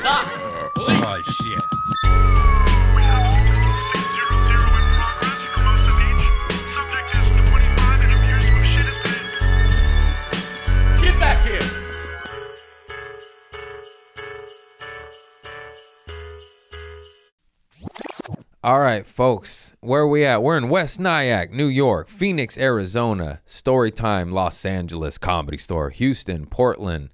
Stop! Please. Oh, shit. We have a total 600 in progress for most of each. Subject is 25 and appears to have shit his pants. Get back here! All right, folks, where are we at? We're in West Nyack, New York, Phoenix, Arizona, Storytime, Los Angeles, Comedy Store, Houston, Portland,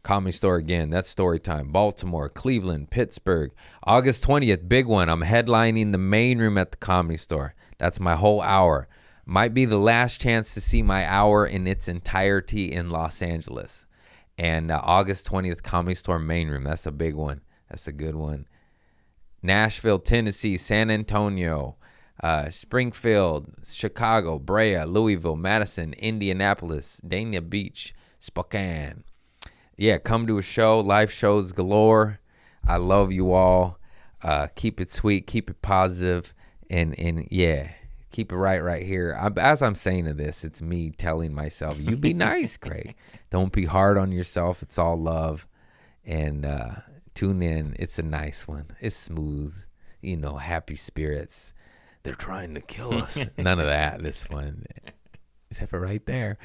Comedy Store again, that's Storytime, Baltimore, Cleveland, Pittsburgh. August 20th, big one. I'm headlining the main room at the Comedy Store. That's my whole hour. Might be the last chance to see my hour in its entirety in Los Angeles. And August 20th, Comedy Store main room. That's a big one. That's a good one. Nashville, Tennessee, San Antonio, Springfield, Chicago, Brea, Louisville, Madison, Indianapolis, Dania Beach, Spokane. Yeah, come to a show. Live shows galore. I love you all. Keep it sweet. Keep it positive. And yeah, keep it right here. As I'm saying to this, it's me telling myself, you be nice, Craig. Don't be hard on yourself. It's all love. And tune in. It's a nice one. It's smooth. You know, happy spirits. They're trying to kill us. None of that. This one. Except for right there.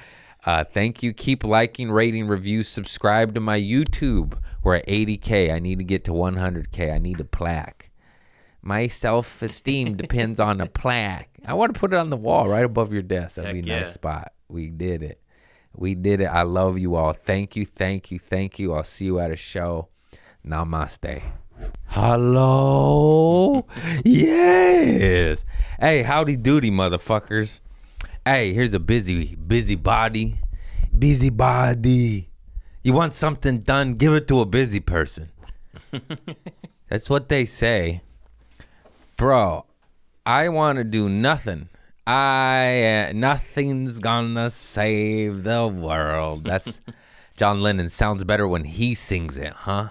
Thank you. Keep liking, rating, reviews. Subscribe to my YouTube. We're at 80K. I need to get to 100K. I need a plaque. My self-esteem depends on a plaque. I want to put it on the wall right above your desk. That'd be a nice spot. We did it. We did it. I love you all. Thank you. I'll see you at a show. Namaste. Hello? Yes. Hey, howdy doody, motherfuckers. Hey, here's a busy body. Busy body. You want something done, give it to a busy person. That's what they say. Bro, I want to do nothing. Nothing's gonna save the world. That's John Lennon. Sounds better when he sings it, huh?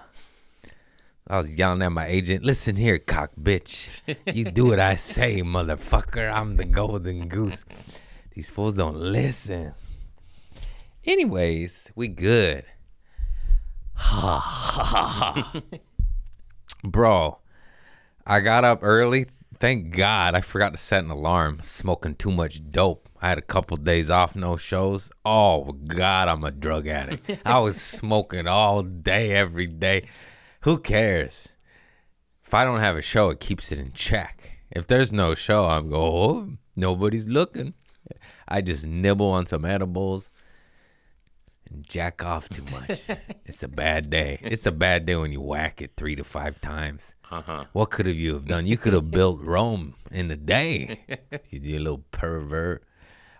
I was yelling at my agent. Listen here, cock bitch. You do what I say, motherfucker. I'm the golden goose. These fools don't listen. Anyways, we good. Ha ha ha. Bro, I got up early. Thank God I forgot to set an alarm. Smoking too much dope. I had a couple days off, no shows. Oh, God, I'm a drug addict. I was smoking all day, every day. Who cares? If I don't have a show, it keeps it in check. If there's no show, I'm going, oh, nobody's looking. I just nibble on some edibles and jack off too much. It's a bad day. It's a bad day when you whack it 3 to 5 times. What could you have done? You could have built Rome in a day. You little pervert.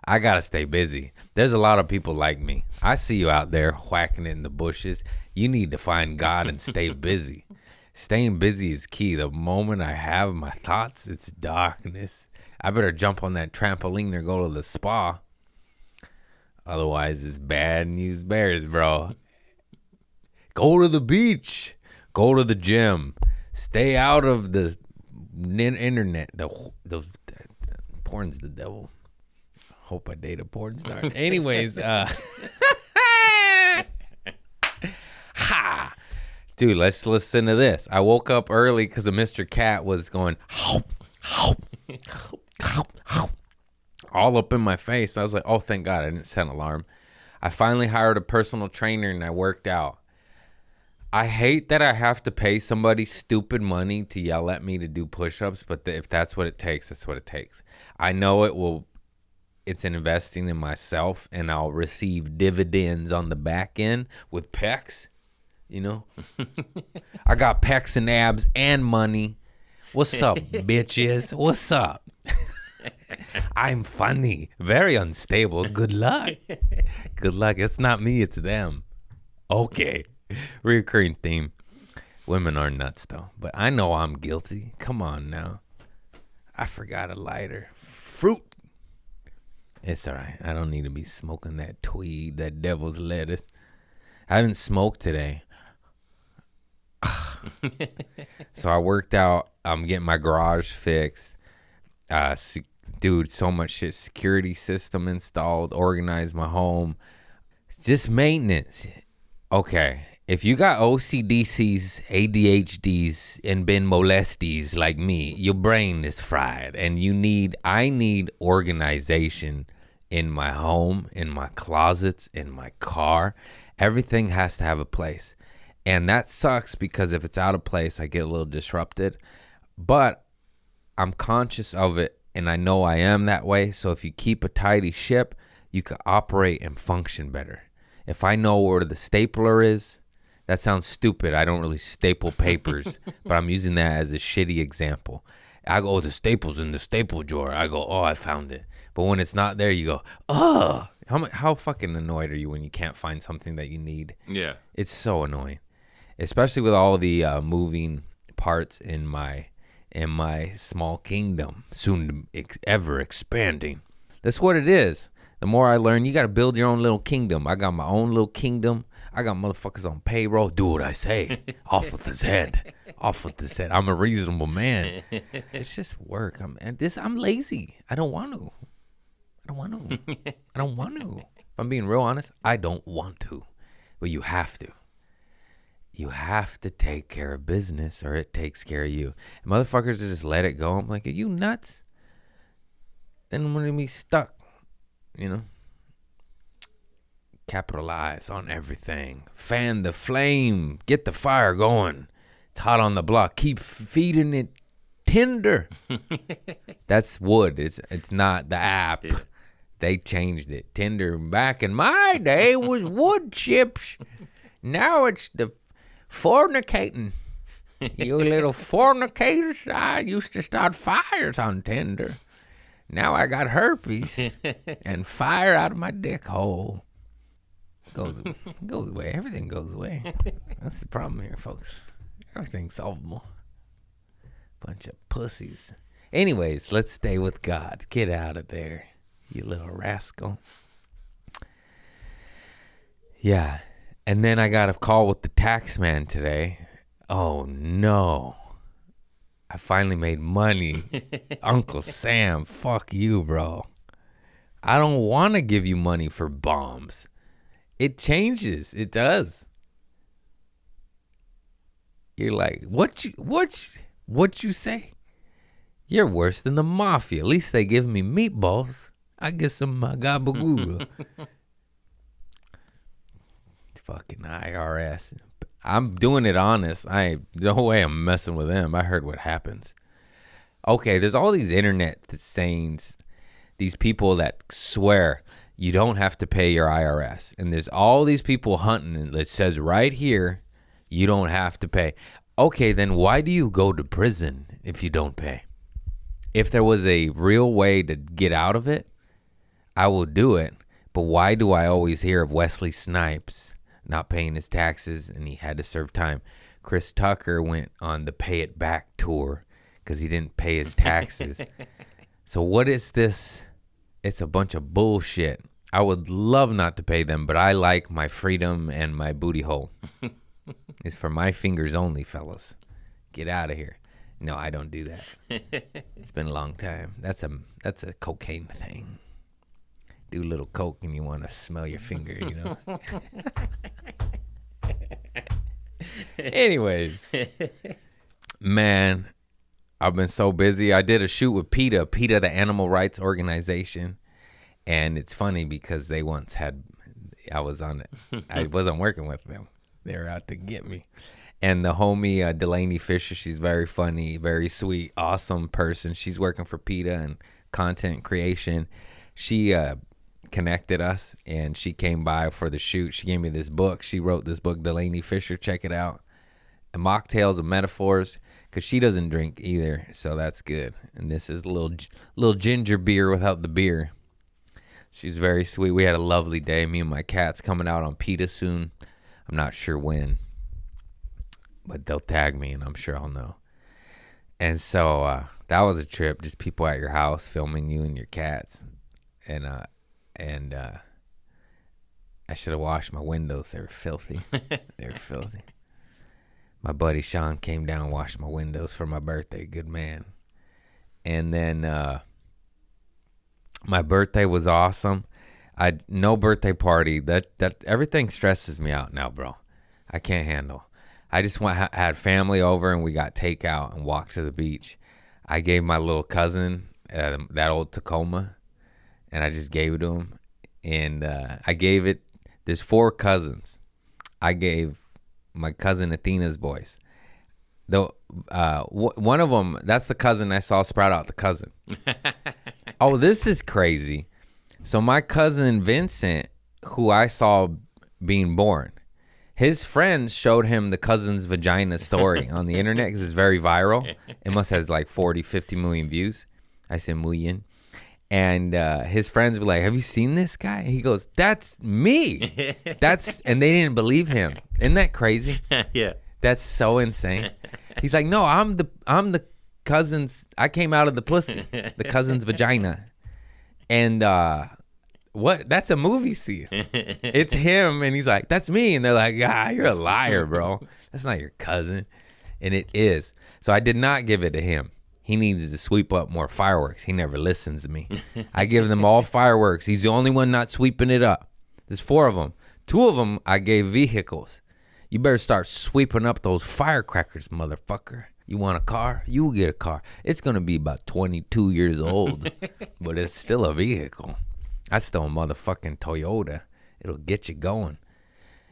I got to stay busy. There's a lot of people like me. I see you out there whacking it in the bushes. You need to find God and stay busy. Staying busy is key. The moment I have my thoughts, it's darkness. I better jump on that trampoline or go to the spa. Otherwise, it's bad news bears, bro. Go to the beach. Go to the gym. Stay out of the internet. The porn's the devil. Hope I date a porn star. Anyways, ha! Dude, let's listen to this. I woke up early because Mr. Cat was going all up in my face. I was like, oh, thank God I didn't set an alarm. I finally hired a personal trainer and I worked out. I hate that I have to pay somebody stupid money to yell at me to do push-ups, but if that's what it takes, that's what it takes. I know it's investing in myself, and I'll receive dividends on the back end with pecs, you know? I got pecs and abs and money. What's up, bitches? What's up? I'm funny, very unstable. Good luck. Good luck. It's not me, it's them. Okay. Reoccurring theme. Women are nuts, though. But I know I'm guilty. Come on now. I forgot a lighter. Fruit. It's all right. I don't need to be smoking that tweed, that devil's lettuce. I haven't smoked today. So I worked out. I'm getting my garage fixed. Dude, so much shit. Security system installed. Organized my home. Just maintenance. Okay. if you got OCDCs, ADHDs, and been molesties like me, your brain is fried, and I need organization in my home, in my closets, in my car. Everything has to have a place. And that sucks because if it's out of place, I get a little disrupted. But I'm conscious of it, and I know I am that way. So if you keep a tidy ship, you can operate and function better. If I know where the stapler is, that sounds stupid. I don't really staple papers, but I'm using that as a shitty example. I go, the staple's in the staple drawer. I go, I found it. But when it's not there, you go, how fucking annoyed are you when you can't find something that you need? Yeah. It's so annoying, especially with all the moving parts in my small kingdom, soon ever expanding. That's what it is. The more I learn, you got to build your own little kingdom. I got my own little kingdom. I got motherfuckers on payroll. Do what I say. Off with his head. Off with his head. I'm a reasonable man. It's just work. I'm lazy. I don't want to. If I'm being real honest, I don't want to. But you have to. You have to take care of business or it takes care of you. And motherfuckers just let it go. I'm like, are you nuts? Then I'm going to be stuck. You know, capitalize on everything. Fan the flame. Get the fire going. It's hot on the block. Keep feeding it tinder. That's wood. It's not the app. Yeah. They changed it. Tinder back in my day was wood chips. Now it's the fornicating. You little fornicators. I used to start fires on Tinder. Now I got herpes and fire out of my dick hole. Goes away. Everything goes away. That's the problem here, folks. Everything's solvable. Bunch of pussies. Anyways, let's stay with God. Get out of there, you little rascal. Yeah. And then I got a call with the tax man today. Oh, no. I finally made money. Uncle Sam, fuck you, bro. I don't want to give you money for bombs. It changes. It does. You're like, what you say? You're worse than the mafia. At least they give me meatballs. I get some gabagool. Fucking IRS. I'm doing it honest. No way I'm messing with them. I heard what happens. Okay, there's all these internet sayings, these people that swear you don't have to pay your IRS. And there's all these people hunting and it says right here, you don't have to pay. Okay, then why do you go to prison if you don't pay? If there was a real way to get out of it, I will do it. But why do I always hear of Wesley Snipes not paying his taxes and he had to serve time? Chris Tucker went on the Pay It Back tour because he didn't pay his taxes. So what is this? It's a bunch of bullshit. I would love not to pay them, but I like my freedom and my booty hole. It's for my fingers only, fellas. Get out of here. No, I don't do that. It's been a long time. That's a cocaine thing. Do a little coke and you want to smell your finger, you know? Anyways, man, I've been so busy. I did a shoot with PETA, the animal rights organization. And it's funny because they once had, I wasn't working with them. They were out to get me. And the homie, Delaney Fisher, she's very funny, very sweet, awesome person. She's working for PETA and content creation. She connected us and she came by for the shoot. She gave me this book. She wrote this book, Delaney Fisher. Check it out. A Mocktails of Metaphors, because she doesn't drink either, so that's good. And this is a little ginger beer without the beer. She's very sweet. We had a lovely day. Me and my cat's coming out on PETA soon. I'm not sure when, but they'll tag me and I'm sure I'll know. And so that was a trip. Just people at your house filming you and your cats. And I should have washed my windows. They were filthy. My buddy Sean came down and washed my windows for my birthday. Good man. And then my birthday was awesome. No birthday party. That everything stresses me out now, bro. I can't handle. I just had family over and we got takeout and walked to the beach. I gave my little cousin that old Tacoma, and I just gave it to him. And I gave it. There's 4 cousins. I gave my cousin Athena's voice. Though one of them, that's the cousin I saw sprout out the cousin. Oh, this is crazy. So my cousin Vincent, who I saw being born, his friends showed him the cousin's vagina story on the internet because it's very viral. It must have like 40, 50 million views. I said million. And his friends were like, have you seen this guy? He goes, that's me. And they didn't believe him. Isn't that crazy? Yeah. That's so insane. He's like, no, I'm the cousin's. I came out of the pussy, the cousin's vagina. And what? That's a movie scene. It's him, and he's like, that's me. And they're like, you're a liar, bro. That's not your cousin. And it is. So I did not give it to him. He needs to sweep up more fireworks. He never listens to me. I give them all fireworks. He's the only one not sweeping it up. There's 4 of them. 2 of them I gave vehicles. You better start sweeping up those firecrackers, motherfucker. You want a car? You will get a car. It's going to be about 22 years old, but it's still a vehicle. That's still a motherfucking Toyota. It'll get you going.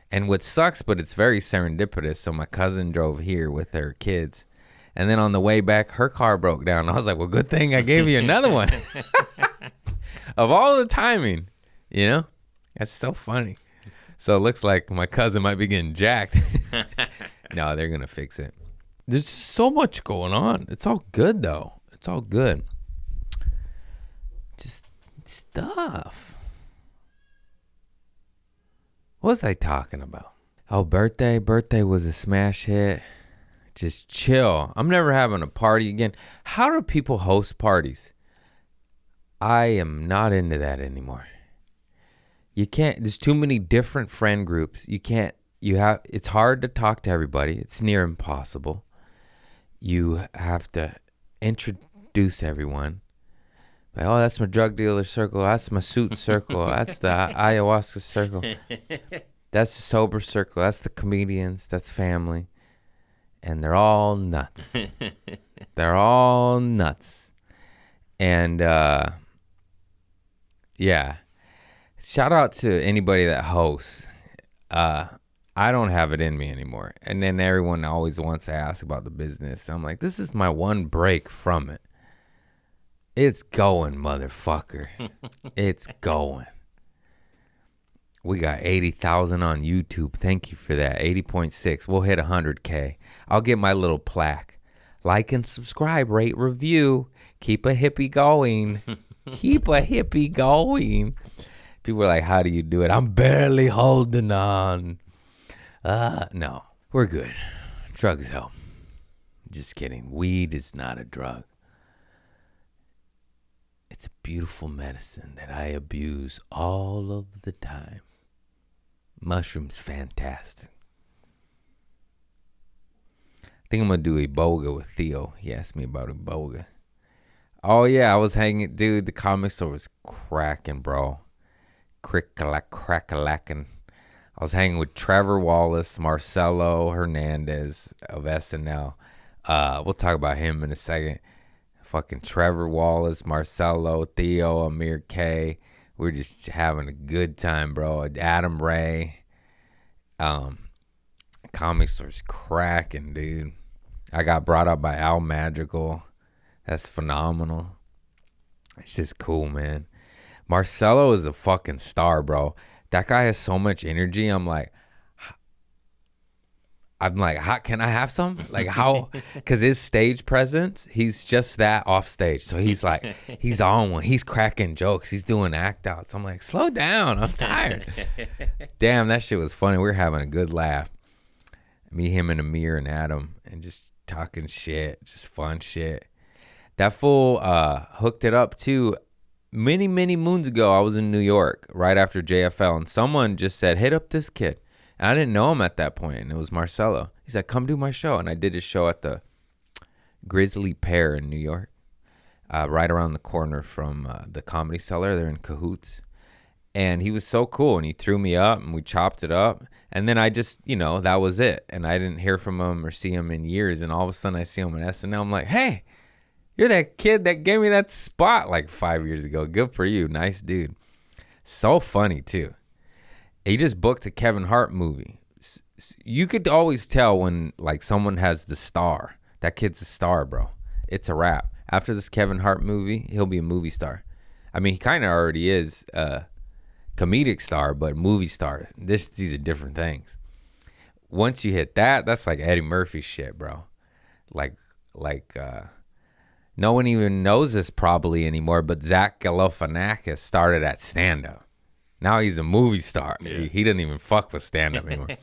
And what sucks, but it's very serendipitous, so my cousin drove here with her kids. And then on the way back, her car broke down. I was like, well, good thing I gave you another one. Of all the timing, you know? That's so funny. So it looks like my cousin might be getting jacked. No, they're going to fix it. There's so much going on. It's all good, though. It's all good. Just stuff. What was I talking about? Oh, birthday. Birthday was a smash hit. Just chill. I'm never having a party again. How do people host parties? I am not into that anymore. You can't, there's too many different friend groups. It's hard to talk to everybody. It's near impossible. You have to introduce everyone. Like, oh, that's my drug dealer circle. That's my suit circle. That's the ayahuasca circle. That's the sober circle. That's the comedians. That's family. And they're all nuts. They're all nuts. And, yeah. Shout out to anybody that hosts. I don't have it in me anymore. And then everyone always wants to ask about the business. I'm like, this is my one break from it. It's going, motherfucker. It's going. We got 80,000 on YouTube. Thank you for that. 80.6. We'll hit 100K. I'll get my little plaque. Like and subscribe, rate, review. Keep a hippie going. Keep a hippie going. People are like, how do you do it? I'm barely holding on. No, we're good. Drugs help. Just kidding. Weed is not a drug. It's a beautiful medicine that I abuse all of the time. Mushrooms, fantastic. I think I'm going to do Iboga with Theo. He asked me about Iboga. Oh, yeah, I was hanging. Dude, the comic store was cracking, bro. Crack-a-lack-crack-a-lackin'. I was hanging with Trevor Wallace, Marcelo Hernandez of SNL. We'll talk about him in a second. Fucking Trevor Wallace, Marcelo, Theo, Amir K. We're just having a good time, bro. Adam Ray. Comic store's cracking, dude. I got brought up by Al Madrigal. That's phenomenal. It's just cool, man. Marcelo is a fucking star, bro. That guy has so much energy. I'm like, how can I have some? Like, how? Because his stage presence, he's just that off stage. So he's like, he's on one. He's cracking jokes. He's doing act outs. I'm like, slow down. I'm tired. Damn, that shit was funny. We were having a good laugh. Me, him, and Amir and Adam, and just talking shit, just fun shit. That fool hooked it up too. Many moons ago, I was in New York right after JFL, and someone just said, hit up this kid. And I didn't know him at that point, and it was Marcelo. He's like, come do my show. And I did his show at the Grizzly Pear in New York, right around the corner from the Comedy Cellar. They're in cahoots. And he was so cool, and he threw me up, and we chopped it up. And then I just, that was it. And I didn't hear from him or see him in years. And all of a sudden I see him on SNL. I'm like, hey, you're that kid that gave me that spot like 5 years ago. Good for you. Nice dude. So funny, too. He just booked a Kevin Hart movie. You could always tell when, like, someone has the star. That kid's a star, bro. It's a wrap. After this Kevin Hart movie, he'll be a movie star. I mean, he kind of already is a comedic star, but movie star. These are different things. Once you hit that, that's like Eddie Murphy shit, bro. Like, no one even knows this probably anymore, but Zach Galifianakis started at stand-up. Now he's a movie star. Yeah. He didn't even fuck with stand-up anymore.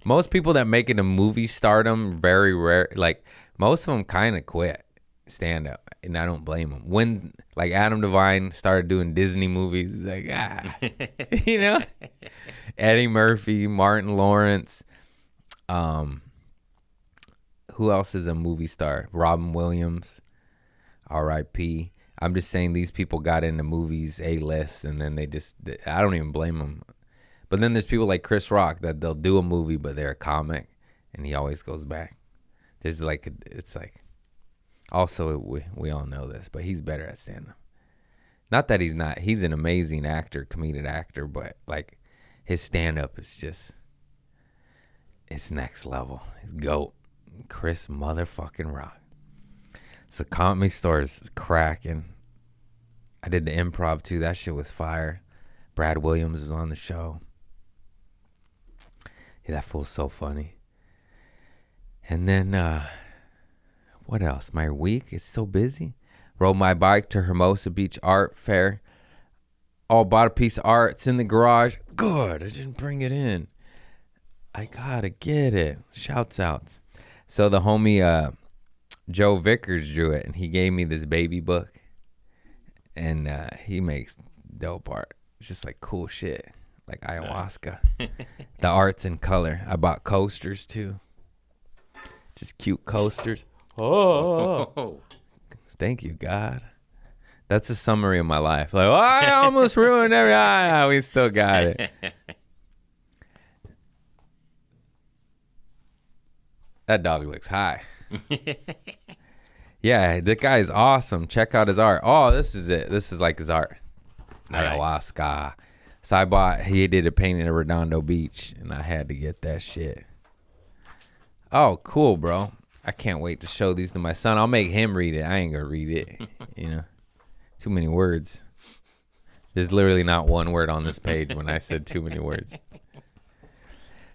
Most people that make it a movie stardom, very rare. Like, most of them kind of quit stand-up, and I don't blame them. When, like, Adam Devine started doing Disney movies, like, Eddie Murphy, Martin Lawrence. Who else is a movie star? Robin Williams, R.I.P. I'm just saying these people got into movies A-list, and then I don't even blame them. But then there's people like Chris Rock that they'll do a movie, but they're a comic, and he always goes back. There's like, it's like, also we all know this, but he's better at stand-up. Not that he's not. He's an amazing actor, comedic actor, but like his stand-up is just, it's next level. His GOAT, Chris motherfucking Rock. So Comedy Store's cracking. I did the improv too. That shit was fire. Brad Williams was on the show. Yeah, that fool's so funny. And then, what else? My week, it's so busy. Rode my bike to Hermosa Beach Art Fair. Bought a piece of art. It's in the garage. Good, I didn't bring it in. I gotta get it. Shouts outs. So the homie, Joe Vickers drew it, and he gave me this baby book. And he makes dope art. It's just like cool shit, like ayahuasca. The art's in color. I bought coasters too. Just cute coasters. Oh, thank you, God. That's a summary of my life. Like, I almost ruined we still got it. That dog looks high. Yeah, that guy is awesome. Check out his art. Oh, this is it. This is like his art. Nice. Ayahuasca. So he did a painting at Redondo Beach, and I had to get that shit. Oh, cool, bro. I can't wait to show these to my son. I'll make him read it. I ain't gonna read it. Too many words. There's literally not one word on this page when I said too many words.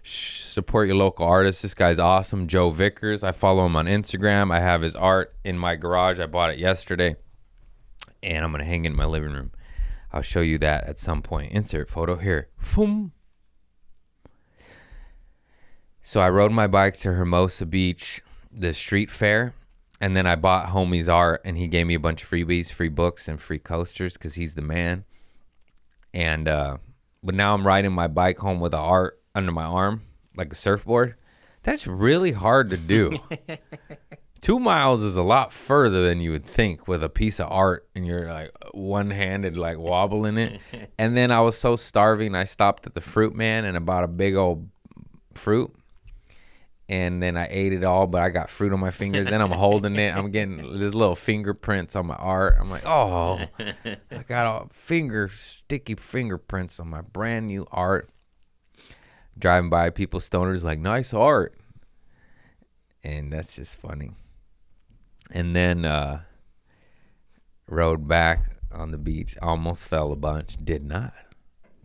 Support your local artists. This guy's awesome. Joe Vickers. I follow him on Instagram. I have his art in my garage. I bought it yesterday, and I'm going to hang it in my living room. I'll show you that at some point. Insert photo here. Boom. So I rode my bike to Hermosa Beach, the street fair, and then I bought homie's art, and he gave me a bunch of freebies, free books, and free coasters because he's the man. And but now I'm riding my bike home with the art under my arm, like a surfboard. That's really hard to do. 2 miles is a lot further than you would think with a piece of art, and you're like one-handed, like wobbling it. And then I was so starving, I stopped at the fruit man and I bought a big old fruit. And then I ate it all, but I got fruit on my fingers. Then I'm holding it. I'm getting these little fingerprints on my art. I'm like, oh, I got all sticky fingerprints on my brand new art. Driving by, people, stoners, like, nice art. And that's just funny. And then rode back on the beach. Almost fell a bunch. Did not.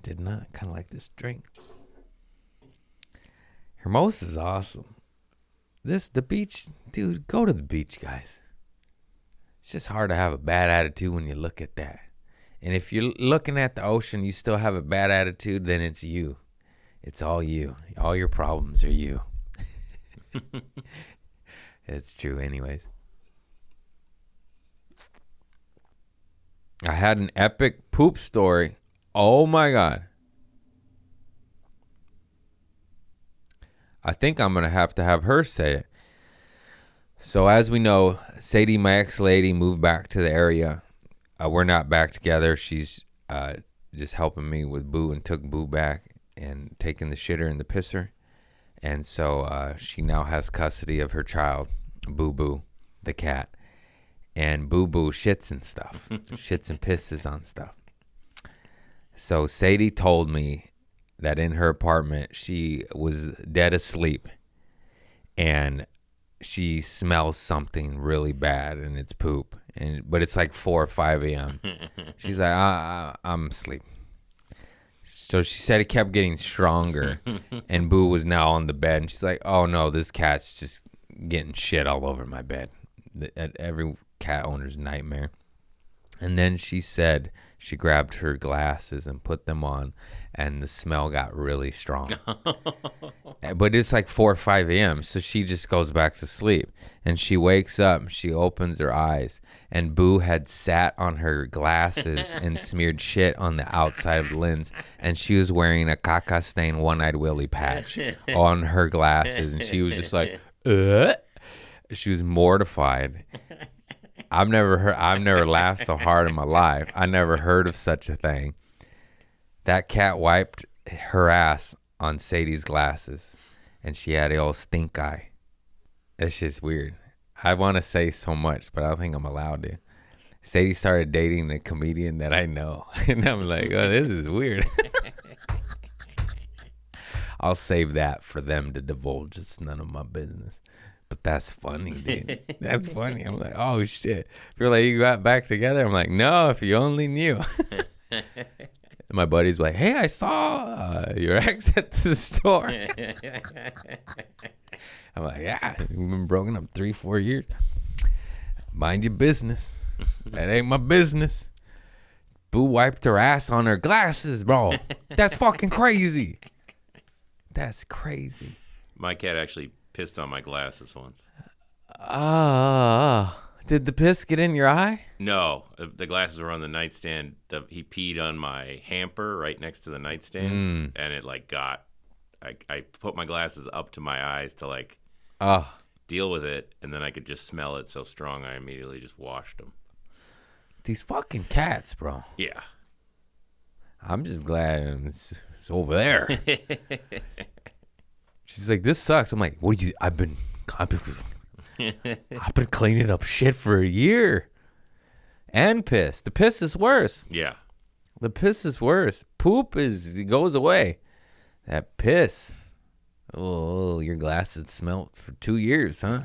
Kind of like this drink. Hermosa's awesome. The beach, dude, go to the beach, guys. It's just hard to have a bad attitude when you look at that. And if you're looking at the ocean, you still have a bad attitude, then it's you. It's all you. All your problems are you. It's true anyways. I had an epic poop story. Oh my God. I think I'm going to have her say it. So as we know, Sadie, my ex-lady, moved back to the area. We're not back together. She's just helping me with Boo and took Boo back and taking the shitter and the pisser. And so she now has custody of her child, Boo Boo, the cat. And Boo Boo shits and stuff, shits and pisses on stuff. So Sadie told me that in her apartment, she was dead asleep and she smells something really bad and it's poop. But it's like 4 or 5 a.m. She's like, I'm asleep. So she said it kept getting stronger and Boo was now on the bed. And she's like, oh no, this cat's just getting shit all over my bed. Every cat owner's nightmare. And then she said she grabbed her glasses and put them on and the smell got really strong. But it's like 4 or 5 a.m. So she just goes back to sleep and she wakes up, she opens her eyes and Boo had sat on her glasses and smeared shit on the outside of the lens. And she was wearing a caca stained one-eyed Willy patch on her glasses. And she was just like, She was mortified. I've never laughed so hard in my life. I never heard of such a thing. That cat wiped her ass on Sadie's glasses, and she had a old stink eye. That shit's weird. I want to say so much, but I don't think I'm allowed to. Sadie started dating a comedian that I know, and I'm like, oh, this is weird. I'll save that for them to divulge. It's none of my business. But that's funny, dude. That's funny. I'm like, oh, shit. Feel like you got back together? I'm like, no, if you only knew. My buddy's like, hey, I saw your ex at the store. I'm like, yeah, we've been broken up 3-4 years. Mind your business. That ain't my business. Boo wiped her ass on her glasses, bro. That's fucking crazy. That's crazy. My cat actually pissed on my glasses once. Did the piss get in your eye? No, the glasses were on the nightstand. He peed on my hamper right next to the nightstand, and it like got. I put my glasses up to my eyes to like deal with it, and then I could just smell it so strong. I immediately just washed them. These fucking cats, bro. Yeah. I'm just glad it's over there. She's like, this sucks. I'm like, what do you? I've been cleaning up shit for a year. And piss. The piss is worse. Yeah. The piss is worse. Poop it goes away. That piss. Oh, your glasses smelled for 2 years, huh?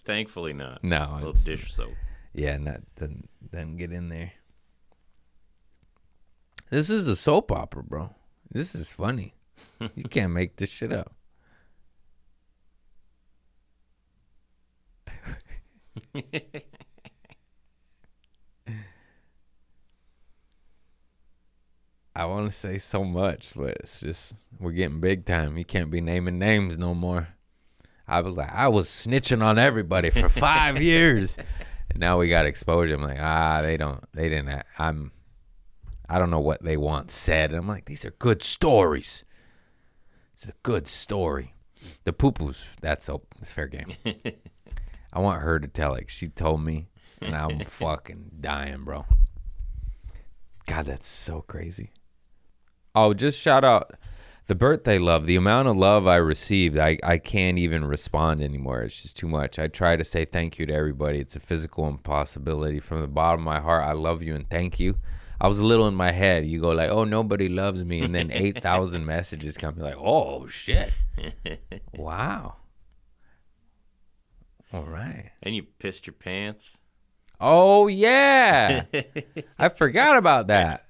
Thankfully not. No. A little dish soap. Yeah, doesn't get in there. This is a soap opera, bro. This is funny. You can't make this shit up. I want to say so much, but it's just we're getting big time. You can't be naming names no more. I was snitching on everybody for 5 years, and now we got exposure. I'm like, I don't know what they want said. And I'm like, these are good stories. It's a good story. The poo-poos, that's fair game. I want her to tell it. She told me, and I'm fucking dying, bro. God, that's so crazy. Oh, just shout out the birthday love. The amount of love I received, I can't even respond anymore. It's just too much. I try to say thank you to everybody. It's a physical impossibility. From the bottom of my heart, I love you and thank you. I was a little in my head. You go like, oh, nobody loves me. And then 8,000 messages come. Like, oh, shit. Wow. All right. And you pissed your pants. Oh, yeah. I forgot about that.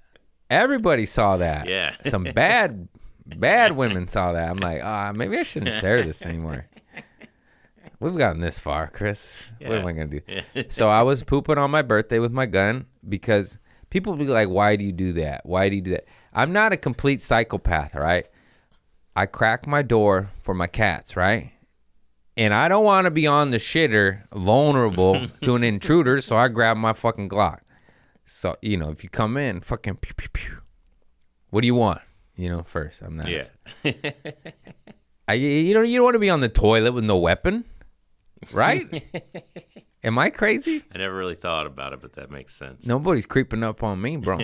Everybody saw that. Yeah. Some bad women saw that. I'm like, maybe I shouldn't share this anymore. We've gotten this far, Chris. Yeah. What am I going to do? So I was pooping on my birthday with my gun because people be like, why do you do that? Why do you do that? I'm not a complete psychopath, right? I crack my door for my cats, right? And I don't want to be on the shitter vulnerable to an intruder, so I grab my fucking Glock. So, if you come in, fucking pew, pew, pew. What do you want? First. I'm not. Yeah. You don't want to be on the toilet with no weapon. right? Am I crazy? I never really thought about it, but that makes sense. Nobody's creeping up on me, bro.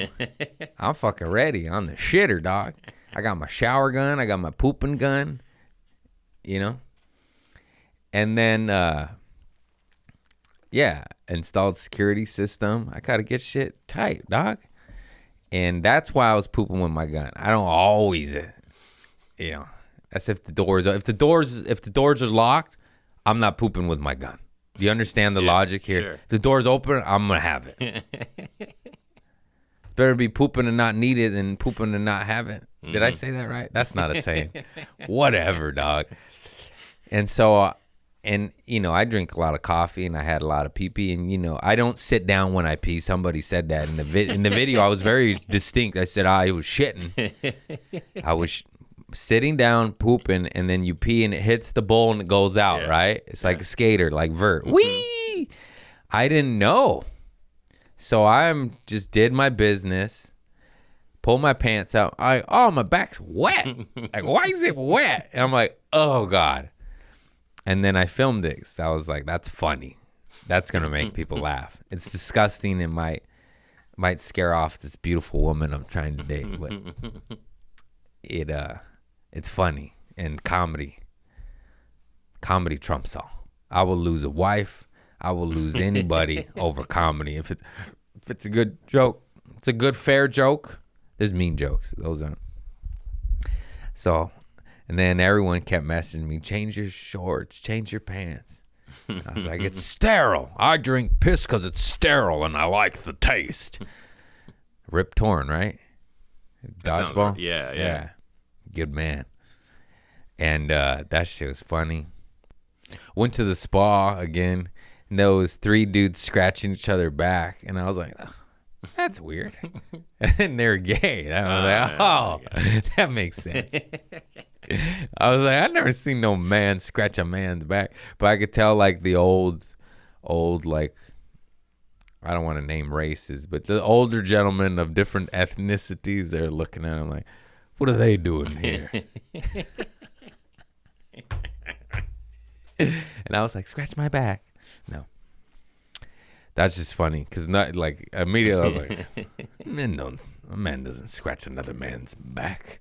I'm fucking ready. I'm the shitter, dog. I got my shower gun. I got my pooping gun. You know? And then, installed security system. I got to get shit tight, dog. And that's why I was pooping with my gun. I don't always, that's if the doors are locked, I'm not pooping with my gun. Do you understand the logic here? Sure. If the door's open, I'm going to have it. Better be pooping and not need it than pooping and not have it. Did I say that right? That's not a saying. Whatever, dog. And so, I drink a lot of coffee and I had a lot of pee-pee. And, I don't sit down when I pee. Somebody said that in the video. I was very distinct. I said, I was shitting. I was sitting down, pooping, and then you pee and it hits the bowl and it goes out, right? It's like a skater, like vert. Whee! I didn't know. So I just did my business, pulled my pants out. My back's wet. Like, why is it wet? And I'm like, oh, God. And then I filmed it. So I was like, that's funny. That's going to make people laugh. It's disgusting and might scare off this beautiful woman I'm trying to date. But it's funny. And comedy trumps all. I will lose a wife. I will lose anybody over comedy. If it's a good joke, it's a good, fair joke. There's mean jokes. Those aren't. So, and then everyone kept messaging me, change your shorts, change your pants. I was like, it's sterile. I drink piss because it's sterile and I like the taste. Rip Torn, right? Dodgeball? Yeah. Good man. And that shit was funny. Went to the spa again. And there was 3 dudes scratching each other back. And I was like, oh, that's weird. And they're gay. And I was like, that makes sense. I was like, I've never seen no man scratch a man's back. But I could tell, like, the old, like, I don't want to name races, but the older gentlemen of different ethnicities, they're looking at him like, what are they doing here? And I was like, scratch my back. No. That's just funny because immediately I was like, a man doesn't scratch another man's back.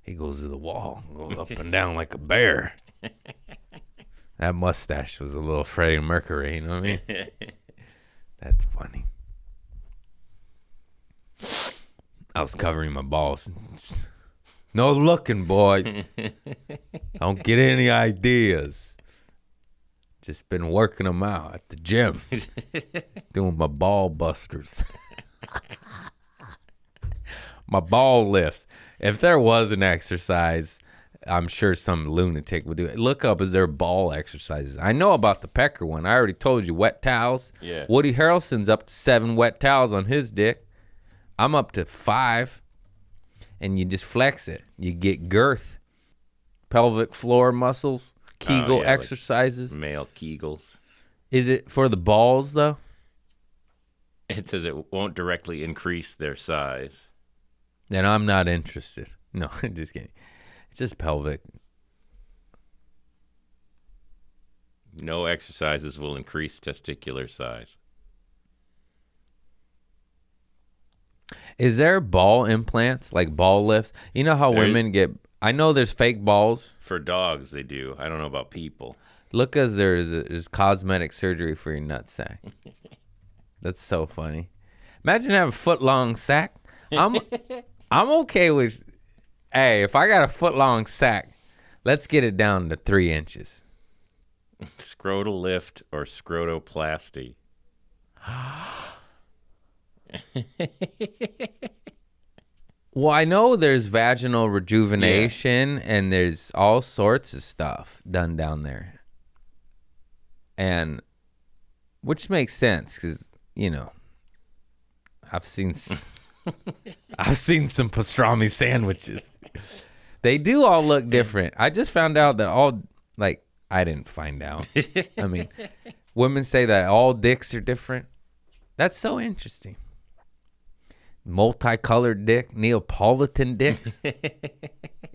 He goes to the wall, goes up and down like a bear. That mustache was a little Freddie Mercury, you know what I mean? That's funny. I was covering my balls. No looking, boys. Don't get any ideas. Just been working them out at the gym. Doing my ball busters. My ball lifts. If there was an exercise, I'm sure some lunatic would do it. Look up, is there ball exercises? I know about the pecker one. I already told you, wet towels. Yeah. Woody Harrelson's up to 7 wet towels on his dick. I'm up to 5. And you just flex it. You get girth. Pelvic floor muscles. Kegel exercises. Like male Kegels. Is it for the balls, though? It says it won't directly increase their size. Then I'm not interested. No, just kidding. It's just pelvic. No exercises will increase testicular size. Is there ball implants, like ball lifts? You know how women get... I know there's fake balls. For dogs, they do. I don't know about people. Look, as there's cosmetic surgery for your nutsack. That's so funny. Imagine having a foot-long sack. I'm okay with... Hey, if I got a foot-long sack, let's get it down to 3 inches. Scrotal lift or scrotoplasty. Well, I know there's vaginal rejuvenation and there's all sorts of stuff done down there. And which makes sense because, I've seen some pastrami sandwiches. They do all look different. I just found out that I didn't find out. I mean, women say that all dicks are different. That's so interesting. Multicolored dick, Neapolitan dicks.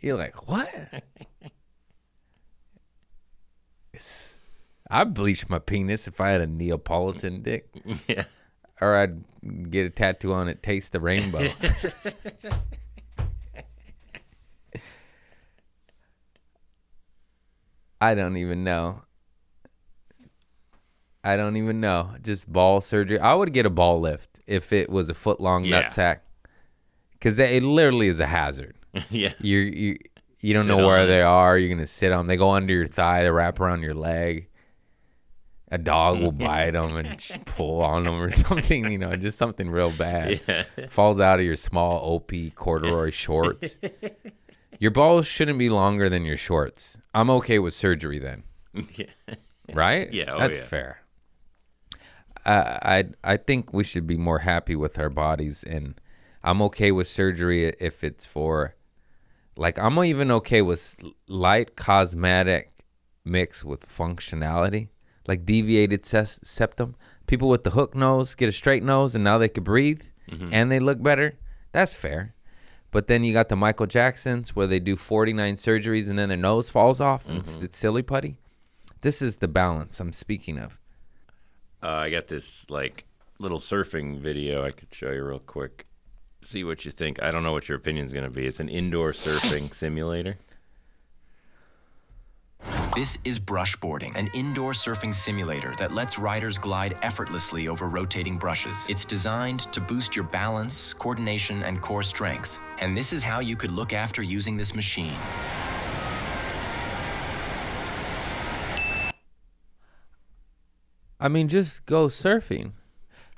You're like, what? I'd bleach my penis if I had a Neapolitan dick. Yeah. Or I'd get a tattoo on it, taste the rainbow. I don't even know. Just ball surgery. I would get a ball lift if it was a foot long nutsack. Because it literally is a hazard. Yeah. You don't Sit know where on they are. You're going to sit on them. They go under your thigh. They wrap around your leg. A dog will bite them and pull on them or something, just something real bad. Yeah. Falls out of your small OP corduroy shorts. Your balls shouldn't be longer than your shorts. I'm okay with surgery then. Yeah. Right? Yeah. Oh, That's yeah. fair. I think we should be more happy with our bodies, and I'm okay with surgery if it's for, like, I'm even okay with light cosmetic mixed with functionality, like deviated septum. People with the hook nose get a straight nose, and now they can breathe, and they look better. That's fair. But then you got the Michael Jacksons where they do 49 surgeries and then their nose falls off, and it's silly putty. This is the balance I'm speaking of. I got this like little surfing video I could show you real quick. See what you think. I don't know what your opinion's going to be. It's an indoor surfing simulator. This is brushboarding, an indoor surfing simulator that lets riders glide effortlessly over rotating brushes. It's designed to boost your balance, coordination, and core strength. And this is how you could look after using this machine. I mean, just go surfing.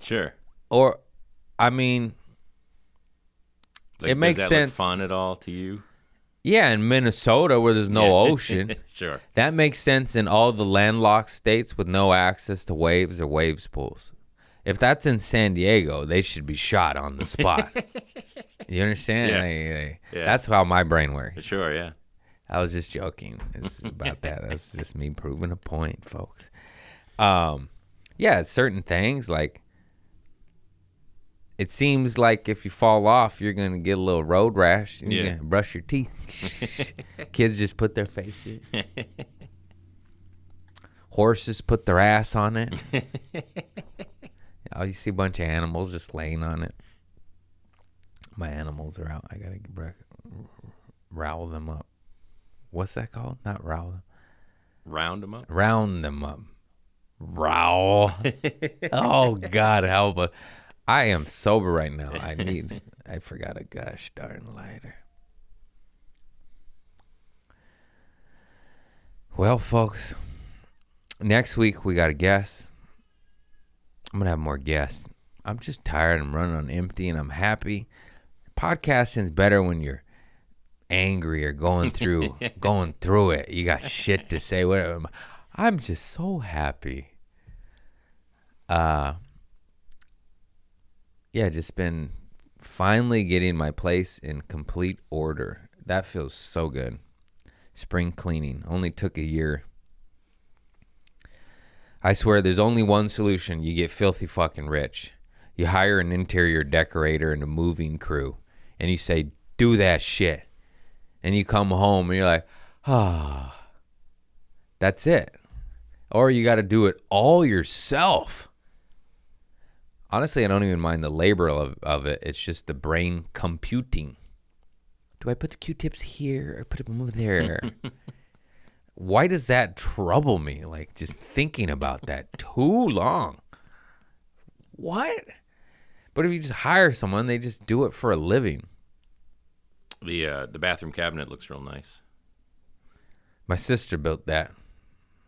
Sure. Or, I mean, Like, it makes does that sense. Look fun at all to you? Yeah, in Minnesota where there's no ocean. Sure. That makes sense in all the landlocked states with no access to waves or waves pools. If that's in San Diego, they should be shot on the spot. You understand? Yeah. That's how my brain works. Sure, yeah. I was just joking. It's about that. That's just me proving a point, folks. Yeah, certain things, like, it seems like if you fall off, you're going to get a little road rash. You're going to brush your teeth. Kids just put their face in. Horses put their ass on it. Oh, you see a bunch of animals just laying on it. My animals are out. I got to rowl them up. What's that called? Not rowl them. Round them up? Round them up. Rowl. Oh, God help us. I am sober right now. I forgot a gosh darn lighter. Well, folks, next week we got a guest. I'm going to have more guests. I'm just tired. I'm running on empty and I'm happy. Podcasting's better when you're angry or going through it. You got shit to say, whatever. I'm just so happy. Yeah, just been finally getting my place in complete order. That feels so good. Spring cleaning only took a year. I swear there's only one solution. You get filthy fucking rich. You hire an interior decorator and a moving crew, and you say, do that shit. And you come home and you're like, that's it. Or you got to do it all yourself. Honestly, I don't even mind the labor of it. It's just the brain computing. Do I put the Q-tips here or put them over there? Why does that trouble me? Like, just thinking about that too long. What? But if you just hire someone, they just do it for a living. The bathroom cabinet looks real nice. My sister built that.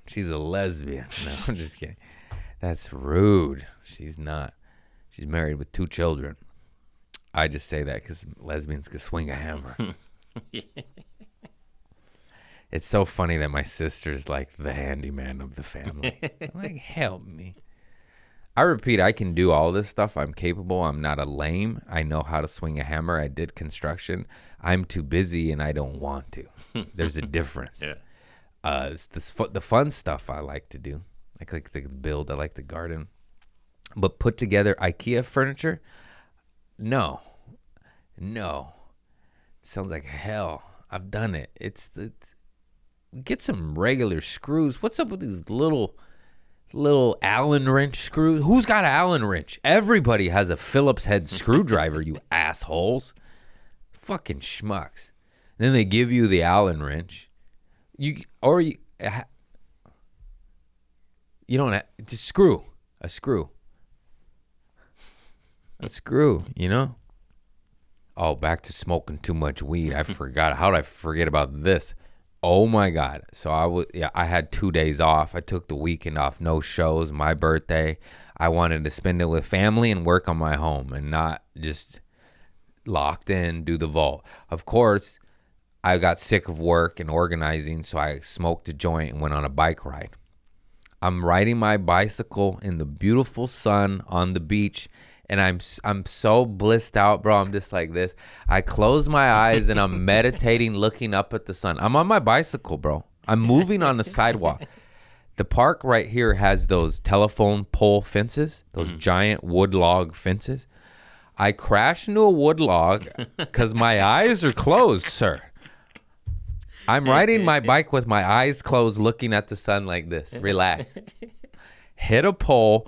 She's a lesbian. No, I'm just kidding. That's rude. She's not. She's married with 2 children. I just say that because lesbians can swing a hammer. It's so funny that my sister's like the handyman of the family. I'm like, help me. I repeat, I can do all this stuff. I'm capable. I'm not a lame. I know how to swing a hammer. I did construction. I'm too busy and I don't want to. There's a difference. Yeah. It's the fun stuff I like to do. I like to build. I like to garden. But put together IKEA furniture? No. It sounds like hell. I've done it. Get some regular screws. What's up with these little little Allen wrench screw. Who's got an Allen wrench? Everybody has a Phillips head screwdriver, you assholes. Fucking schmucks. Then they give you the Allen wrench. You don't have, just a screw, you know? Oh, back to smoking too much weed. I forgot. How did I forget about this? Oh my God. So I had 2 days off. I took the weekend off, no shows, my birthday. I wanted to spend it with family and work on my home and not just locked in, do the vault. Of course, I got sick of work and organizing, so I smoked a joint and went on a bike ride. I'm riding my bicycle in the beautiful sun on the beach, and I'm so blissed out, bro. I'm just like this. I close my eyes and I'm meditating, looking up at the sun. I'm on my bicycle, bro. I'm moving on the sidewalk. The park right here has those telephone pole fences, those giant wood log fences. I crashed into a wood log because my eyes are closed, sir. I'm riding my bike with my eyes closed, looking at the sun like this. Relax. Hit a pole.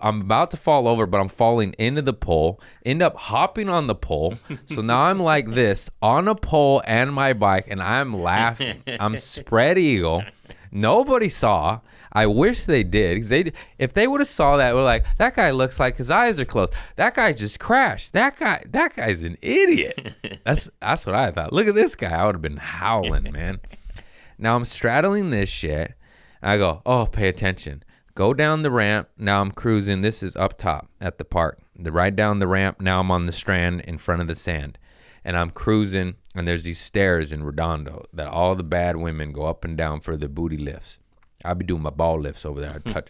I'm about to fall over, but I'm falling into the pole. End up hopping on the pole. So now I'm like this on a pole and my bike, and I'm laughing. I'm spread eagle. Nobody saw. I wish they did. 'Cause if they would have saw that, we're like, that guy looks like his eyes are closed. That guy just crashed. That guy's an idiot. That's what I thought. Look at this guy. I would have been howling, man. Now I'm straddling this shit. And I go, oh, pay attention. Go down the ramp. Now I'm cruising. This is up top at the park. Right down the ramp. Now I'm on the strand in front of the sand. And I'm cruising. And there's these stairs in Redondo that all the bad women go up and down for the booty lifts. I'll be doing my ball lifts over there. I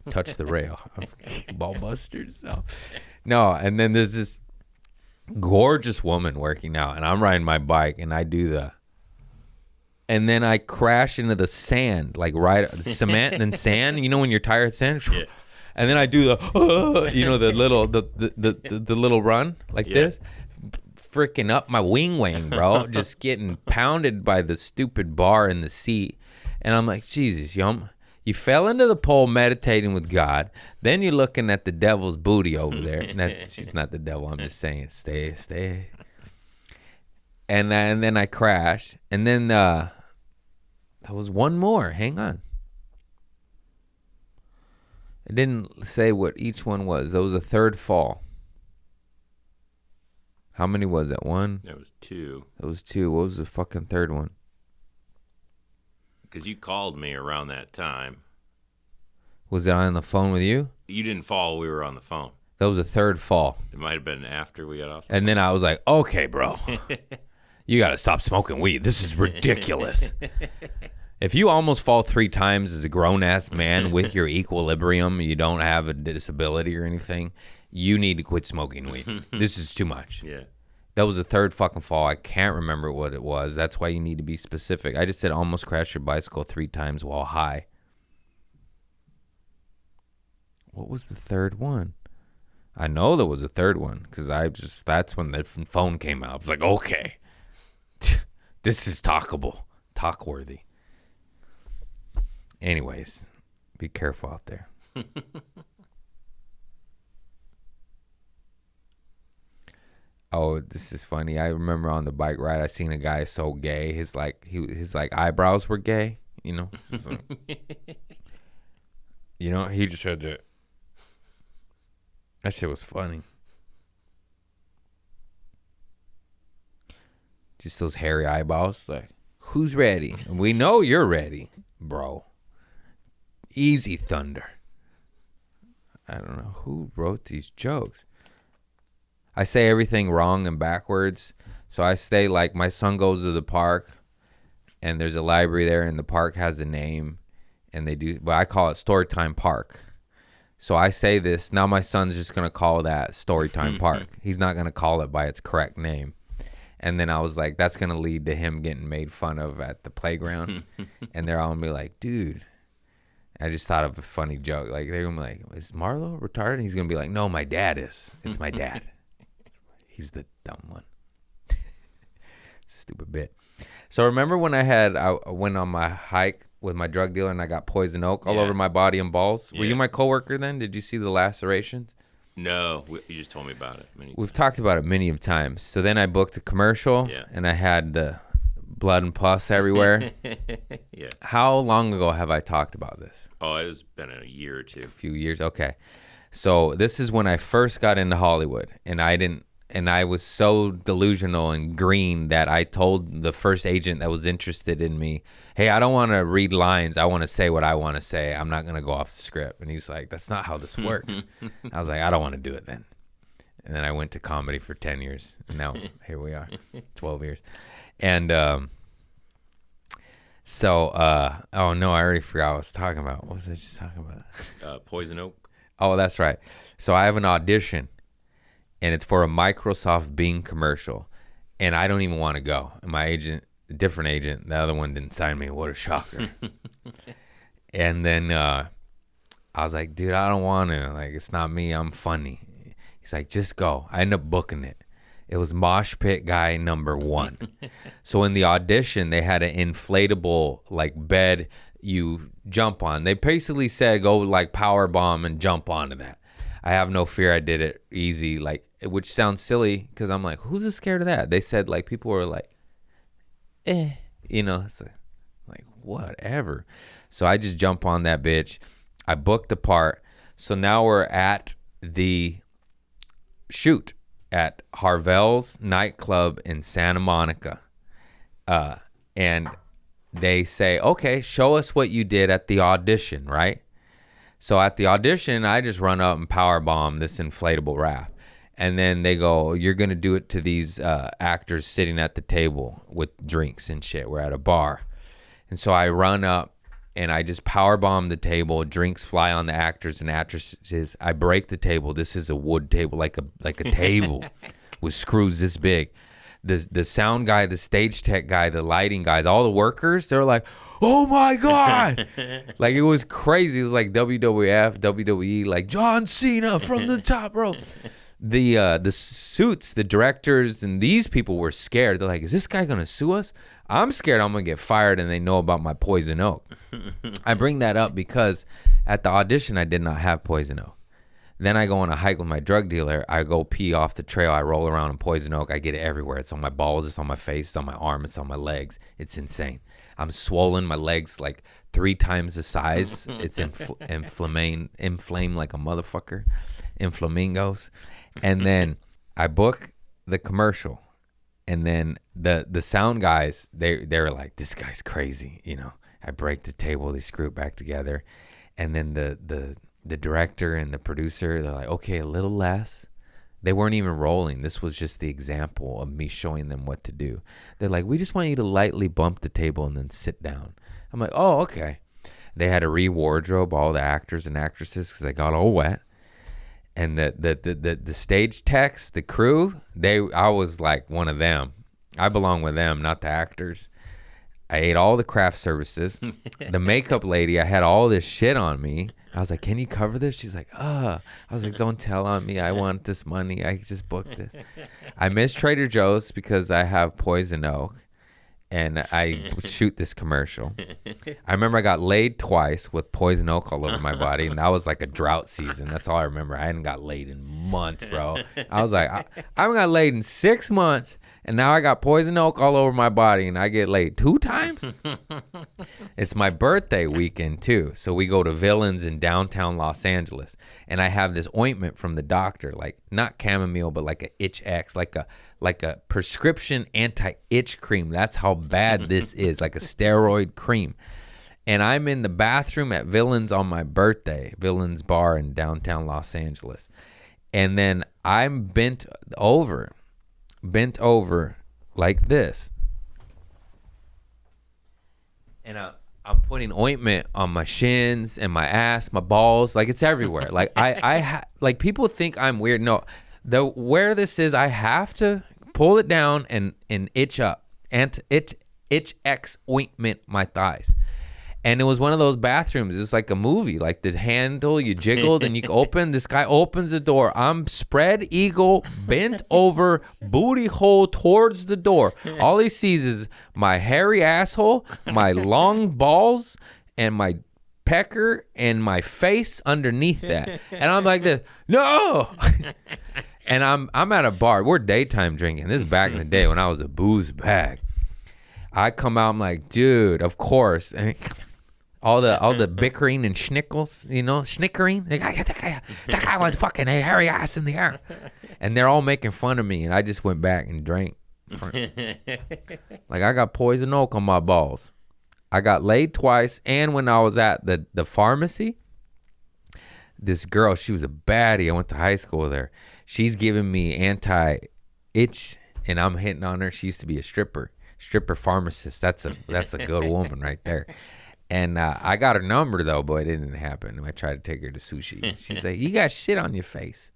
touch the rail. Ball busters. So. No, and then there's this gorgeous woman working out, and I'm riding my bike, and I do and then I crash into the sand, like cement and then sand. You know when you're tired of sand? Yeah. And then I do the little run like this. Freaking up my wing, bro. Just getting pounded by the stupid bar in the seat. And I'm like, Jesus, you fell into the pole meditating with God. Then you're looking at the devil's booty over there. And she's not the devil. I'm just saying, stay. And then I crashed. And then there was one more. Hang on. It didn't say what each one was. There was a third fall. How many was that? One? That was two. That was two. What was the fucking third one? Because you called me around that time. Was it on the phone with you? You didn't fall. We were on the phone. That was a third fall. It might have been after we got off. And then I was like, okay, bro. You got to stop smoking weed. This is ridiculous. If you almost fall 3 times as a grown-ass man with your equilibrium, you don't have a disability or anything, you need to quit smoking weed. This is too much. Yeah. That was the third fucking fall. I can't remember what it was. That's why you need to be specific. I just said almost crashed your bicycle 3 times while high. What was the third one? I know there was a third one because that's when the phone came out. I was like, okay, this is talkable, talk-worthy. Anyways, be careful out there. Oh, this is funny. I remember on the bike ride, I seen a guy so gay. His eyebrows were gay. You know, he just had to. That shit was funny. Just those hairy eyeballs. Like, who's ready? And we know you're ready, bro. Easy thunder. I don't know who wrote these jokes. I say everything wrong and backwards. So I say, like, my son goes to the park and there's a library there and the park has a name and they do, but I call it Storytime Park. So I say this, now my son's just going to call that Storytime Park. He's not going to call it by its correct name. And then I was like, that's going to lead to him getting made fun of at the playground. And they're all going to be like, dude. I just thought of a funny joke. Like, they're going to be like, is Marlo retarded? And he's going to be like, no, my dad is. It's my dad. He's the dumb one. Stupid bit. So remember when I went on my hike with my drug dealer and I got poison oak all Yeah. over my body and balls. Were Yeah. you my coworker then? Did you see the lacerations? No, you just told me about it. We've talked about it many of times. So then I booked a commercial Yeah. and I had the blood and pus everywhere. Yeah. How long ago have I talked about this? Oh, it's been a year or two. A few years. Okay. So this is when I first got into Hollywood and I was so delusional and green that I told the first agent that was interested in me, hey, I don't want to read lines. I want to say what I want to say. I'm not going to go off the script. And he was like, that's not how this works. I was like, I don't want to do it then. And then I went to comedy for 10 years. And now here we are, 12 years. And oh no, I already forgot what I was talking about. What was I just talking about? Poison oak. Oh, that's right. So I have an audition. And it's for a Microsoft Bing commercial. And I don't even want to go. And my agent, a different agent, the other one didn't sign me. What a shocker. And then I was like, dude, I don't want to. Like, it's not me. I'm funny. He's like, just go. I ended up booking it. It was Mosh Pit Guy number 1. So in the audition, they had an inflatable, like, bed you jump on. They basically said, go, like, power bomb and jump onto that. I have no fear. I did it easy, like, which sounds silly because I'm like, who's scared of that? They said, like, people were like, it's like whatever. So I just jump on that bitch. I booked the part. So now we're at the shoot at Harvell's nightclub in Santa Monica. And they say, okay, show us what you did at the audition, right? So at the audition, I just run up and power bomb this inflatable raft. And then they go, you're going to do it to these actors sitting at the table with drinks and shit. We're at a bar. And so I run up and I just power bomb the table. Drinks fly on the actors and actresses. I break the table. This is a wood table, like a table with screws this big. The sound guy, the stage tech guy, the lighting guys, all the workers, they're like, oh my God. Like, it was crazy. It was like WWF, WWE, like John Cena from the top rope. The suits, the directors, and these people were scared. They're like, is this guy going to sue us? I'm scared I'm going to get fired and they know about my poison oak. I bring that up because at the audition, I did not have poison oak. Then I go on a hike with my drug dealer. I go pee off the trail. I roll around in poison oak. I get it everywhere. It's on my balls. It's on my face. It's on my arm. It's on my legs. It's insane. I'm swollen. My legs like 3 times the size. It's inflamed like a motherfucker. In flamingos. And then I book the commercial. And then the sound guys, they were like, this guy's crazy. I break the table. They screw it back together. And then the director and the producer, they're like, okay, a little less. They weren't even rolling. This was just the example of me showing them what to do. They're like, we just want you to lightly bump the table and then sit down. I'm like, oh, okay. They had to re-wardrobe all the actors and actresses because they got all wet. And the stage techs, the crew, I was like one of them. I belong with them, not the actors. I ate all the craft services. The makeup lady, I had all this shit on me. I was like, can you cover this? She's like, I was like, don't tell on me. I want this money. I just booked this. I miss Trader Joe's because I have poison oak. And I shoot this commercial. I remember I got laid twice with poison oak all over my body. And that was like a drought season. That's all I remember. I hadn't got laid in months, bro. I was like, I haven't got laid in 6 months. And now I got poison oak all over my body. And I get laid 2 times. It's my birthday weekend, too. So we go to Villains in downtown Los Angeles. And I have this ointment from the doctor. Like, not chamomile, but like a Itch X. Like a prescription anti-itch cream. That's how bad this is, like a steroid cream. And I'm in the bathroom at Villains on my birthday, Villains Bar in downtown Los Angeles. And then I'm bent over like this. And I'm putting ointment on my shins and my ass, my balls, like it's everywhere. Like like people think I'm weird. No, where this is, I have to pull it down and itch up and itch X ointment my thighs. And it was one of those bathrooms. It's like a movie. Like this handle, you jiggled and you open. This guy opens the door. I'm spread eagle, bent over, booty hole towards the door. All he sees is my hairy asshole, my long balls, and my pecker, and my face underneath that. And I'm like this, no. And I'm at a bar. We're daytime drinking. This is back in the day when I was a booze bag. I come out, I'm like, dude, of course. And all the bickering and schnickles, snickering. That guy wants fucking a hairy ass in the air. And they're all making fun of me. And I just went back and drank. Like, I got poison oak on my balls. I got laid twice. And when I was at the pharmacy, this girl, she was a baddie. I went to high school with her. She's giving me anti-itch, and I'm hitting on her. She used to be a stripper pharmacist. That's a good woman right there. And I got her number, though, but it didn't happen. I tried to take her to sushi. She's like, you got shit on your face.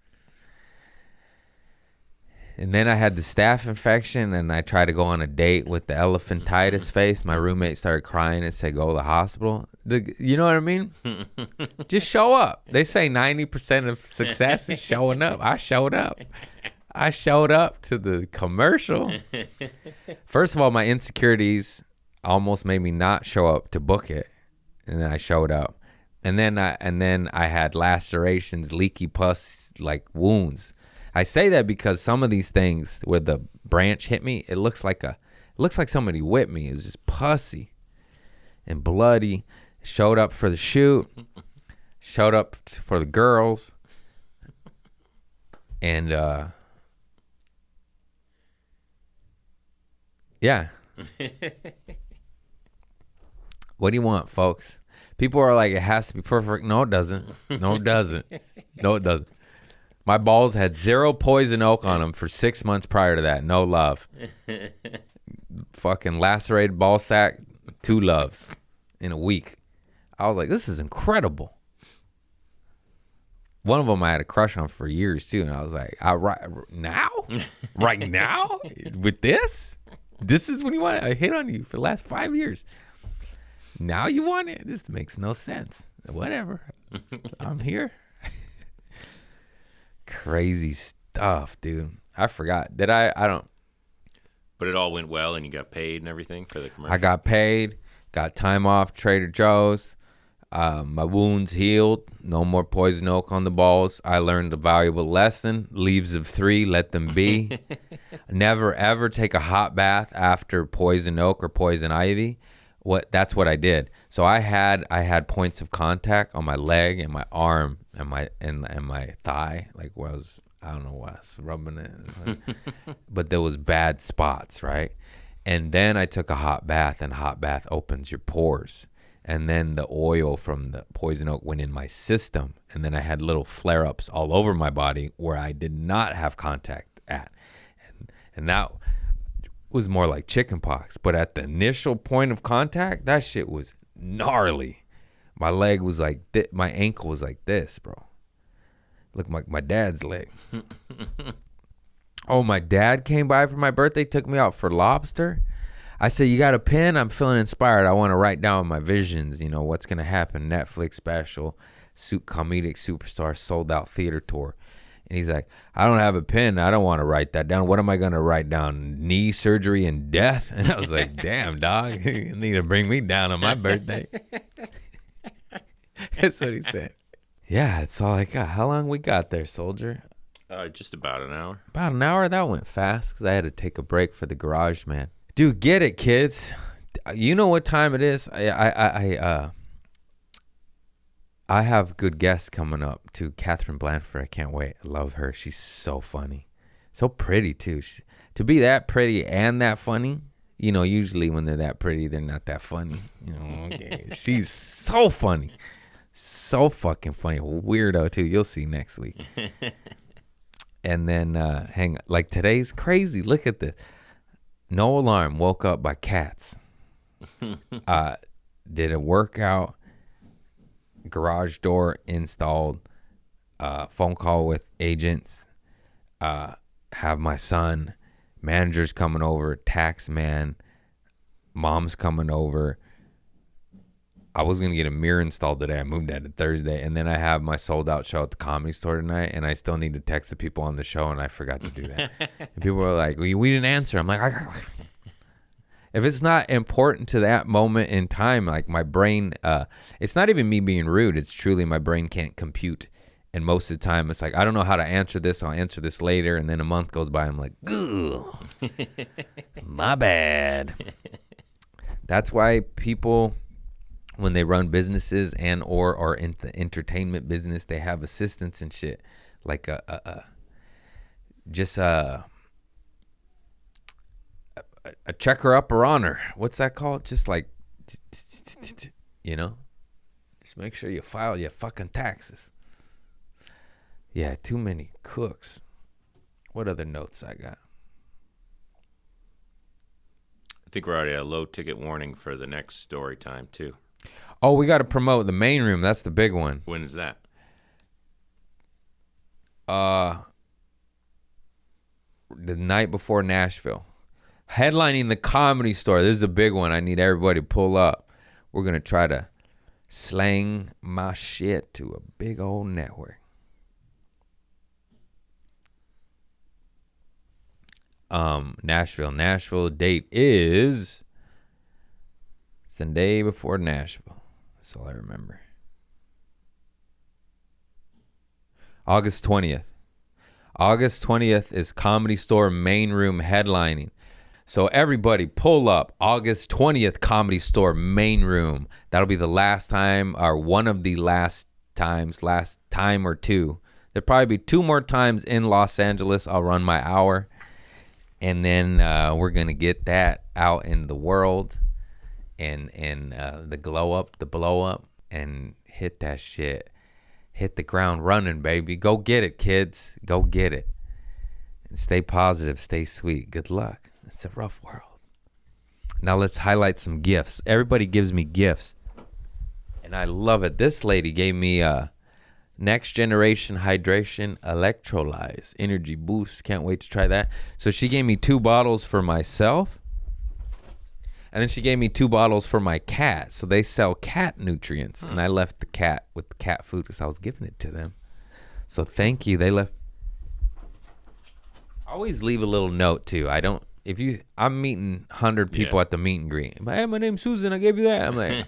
And then I had the staph infection, and I tried to go on a date with the elephantitis face. My roommate started crying and said, go to the hospital. You know what I mean? Just show up. They say 90% of success is showing up. I showed up. I showed up to the commercial. First of all, my insecurities almost made me not show up to book it. And then I showed up. And then I had lacerations, leaky pus, like wounds. I say that because some of these things where the branch hit me, it looks like somebody whipped me. It was just pussy and bloody. Showed up for the shoot. Showed up for the girls. And yeah. What do you want, folks? People are like, it has to be perfect. No, it doesn't. No, it doesn't. No, it doesn't. My balls had 0 poison oak on them for 6 months prior to that. No love. Fucking lacerated ball sack, 2 loves in a week. I was like, this is incredible. One of them I had a crush on for years too, and I was like, now? Right now? With this? This is when you want it? I hit on you for the last 5 years. Now you want it? This makes no sense. Whatever. I'm here. Crazy stuff, dude. I forgot. Did I don't. But it all went well, and you got paid and everything for the commercial? I got paid. Got time off Trader Joe's. My wounds healed. No more poison oak on the balls. I learned a valuable lesson. Leaves of 3, let them be. Never, ever take a hot bath after poison oak or poison ivy. That's what I did. So I had points of contact on my leg and my arm and my thigh, like where I don't know why I was rubbing it. But there was bad spots, right? And then I took a hot bath, and hot bath opens your pores. And then the oil from the poison oak went in my system. And then I had little flare-ups all over my body where I did not have contact at. And that was more like chicken pox. But at the initial point of contact, that shit was gnarly. My leg was like my ankle was like this, bro. Looked like my dad's leg. Oh, my dad came by for my birthday, took me out for lobster. I said, you got a pen? I'm feeling inspired. I want to write down my visions, what's going to happen. Netflix special, comedic superstar, sold out theater tour. And he's like, I don't have a pen. I don't want to write that down. What am I going to write down? Knee surgery and death? And I was like, damn, dog. You need to bring me down on my birthday. That's what he said. Yeah, that's all I got. How long we got there, soldier? Just about an hour. About an hour? That went fast because I had to take a break for the garage, man. Dude, get it, kids. You know what time it is. I have good guests coming up too. Catherine Blanford. I can't wait. I love her. She's so funny, so pretty too. To be that pretty and that funny, usually when they're that pretty, they're not that funny. Okay. She's so funny, so fucking funny. Weirdo too. You'll see next week. And then like today's crazy. Look at this. No alarm. Woke up by cats. Did a workout. Garage door installed. Phone call with agents. Have my son. Manager's coming over. Tax man. Mom's coming over. I was going to get a mirror installed today. I moved that to Thursday. And then I have my sold out show at the Comedy Store tonight. And I still need to text the people on the show. And I forgot to do that. And people were like, we didn't answer. I'm like, if it's not important to that moment in time, like my brain, it's not even me being rude. It's truly my brain can't compute. And most of the time, it's like, I don't know how to answer this. I'll answer this later. And then a month goes by. I'm like, ugh, my bad. That's why people, when they run businesses and or are in the entertainment business, they have assistants and shit. Like a checker upper honor. What's that called? Just like, you know, just make sure you file your fucking taxes. Yeah, too many cooks. What other notes I got? I think we're already at a low ticket warning for the next story time too. Oh, we got to promote the main room. That's the big one. When is that? The night before Nashville. Headlining the Comedy Store. This is a big one. I need everybody to pull up. We're going to try to slang my shit to a big old network. Nashville date is Sunday before Nashville. That's all I remember. August 20th. August 20th is Comedy Store main room headlining. So everybody pull up. August 20th, Comedy Store main room. That'll be the last time, or one of the last times, last time or two. There'll probably be 2 more times in Los Angeles. I'll run my hour. And then we're going to get that out in the world and the glow up, the blow up, and hit that shit. Hit the ground running, baby. Go get it, kids. Go get it. And stay positive. Stay sweet. Good luck. It's a rough world. Now let's highlight some gifts. Everybody gives me gifts. And I love it. This lady gave me Next Generation Hydration Electrolytes Energy Boost. Can't wait to try that. So she gave me 2 bottles for myself. And then she gave me 2 bottles for my cat. So they sell cat nutrients. And I left the cat with the cat food because I was giving it to them. So thank you. They left. I always leave a little note too. I'm meeting 100 people at the meet and greet. I'm like, hey, my name's Susan. I gave you that. I'm like,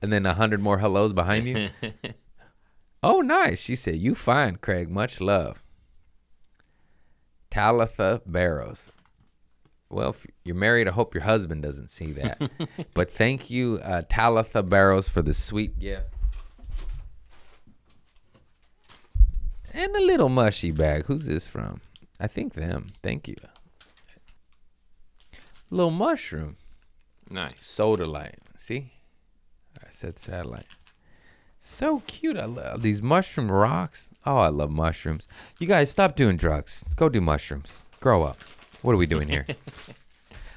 and then 100 more hellos behind you. Oh, nice. She said, you fine, Craig. Much love. Talitha Barrows. Well, if you're married, I hope your husband doesn't see that. But thank you, Talitha Barrows, for the sweet gift. And a little mushy bag. Who's this from? I think them. Thank you. Little mushroom. Nice. Soda light. See? I said satellite. So cute. I love these mushroom rocks. Oh, I love mushrooms. You guys, stop doing drugs. Go do mushrooms. Grow up. What are we doing here?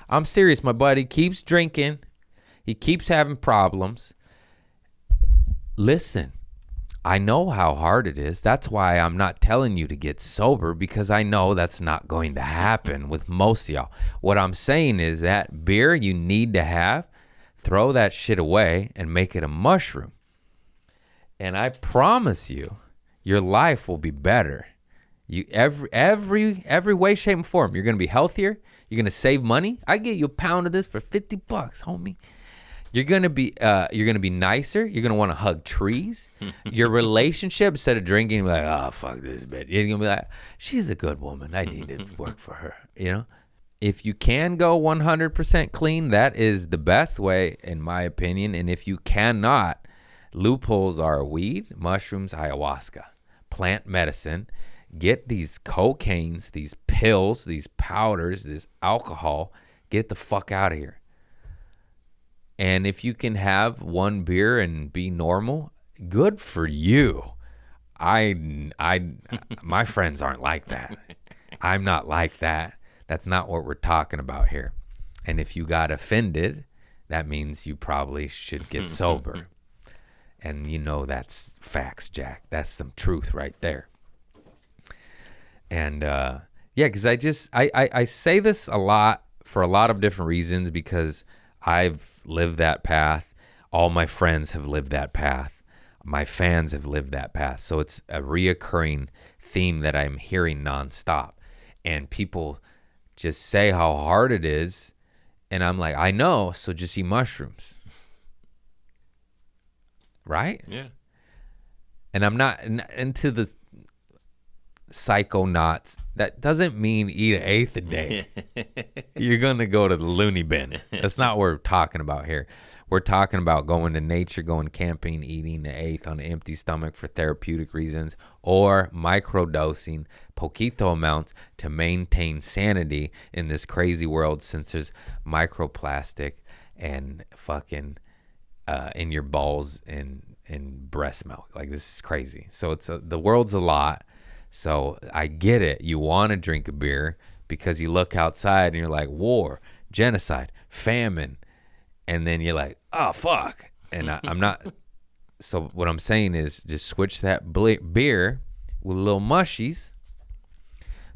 I'm serious. My buddy keeps drinking. He keeps having problems. Listen, I know how hard it is. That's why I'm not telling you to get sober, because I know that's not going to happen with most of y'all. What I'm saying is that beer you need to have, throw that shit away and make it a mushroom. And I promise you, your life will be better. You every way, shape, and form. You're gonna be healthier. You're gonna save money. I get you a pound of this for $50, homie. You're gonna be nicer. You're gonna want to hug trees. Your relationship, instead of drinking, you're like, oh fuck this bitch. You're gonna be like, she's a good woman. I need to work for her. You know, if you can go 100% clean, that is the best way, in my opinion. And if you cannot, loopholes are weed, mushrooms, ayahuasca, plant medicine. Get these cocaines, these pills, these powders, this alcohol. Get the fuck out of here. And if you can have one beer and be normal, good for you. My friends aren't like that. I'm not like that. That's not what we're talking about here. And if you got offended, that means you probably should get sober. And you know that's facts, Jack. That's some truth right there. And yeah, because I say this a lot for a lot of different reasons, because I've lived that path. All my friends have lived that path. My fans have lived that path. So it's a reoccurring theme that I'm hearing nonstop. And people just say how hard it is. And I'm like, I know, so just eat mushrooms. Right? Yeah. And I'm not into the psychonauts. That doesn't mean eat an eighth a day. You're going to go to the loony bin. That's not what we're talking about here. We're talking about going to nature, going camping, eating an eighth on an empty stomach for therapeutic reasons, or microdosing poquito amounts to maintain sanity in this crazy world, since there's microplastic and fucking in your balls and breast milk. Like, this is crazy. So the world's a lot. So I get it. You want to drink a beer because you look outside and you're like, war, genocide, famine. And then you're like, oh, fuck. And I'm not. So what I'm saying is just switch that beer with little mushies.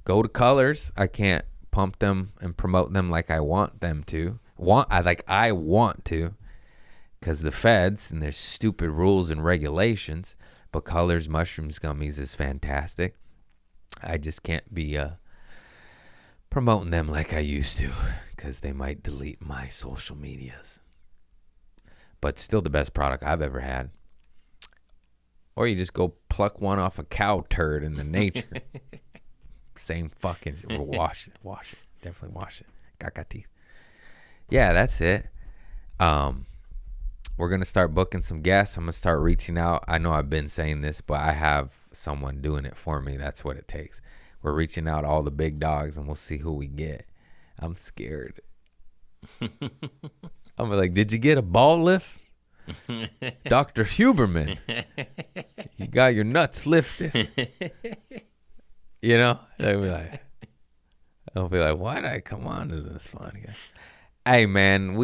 Go to Colors. I can't pump them and promote them like I want them to. I want to, because the feds and their stupid rules and regulations. But Colors Mushrooms Gummies is fantastic. I just can't be promoting them like I used to, because they might delete my social medias. But still the best product I've ever had. Or you just go pluck one off a cow turd in the nature. Same fucking, wash it. Definitely wash it. Caca teeth. Yeah, that's it. We're going to start booking some guests. I'm going to start reaching out. I know I've been saying this, but I have someone doing it for me. That's what it takes. We're reaching out all the big dogs, and we'll see who we get. I'm scared. I'm like, did you get a ball lift? Dr. Huberman, you got your nuts lifted. You know? I'll be like, why did I come on to this podcast? Hey, man,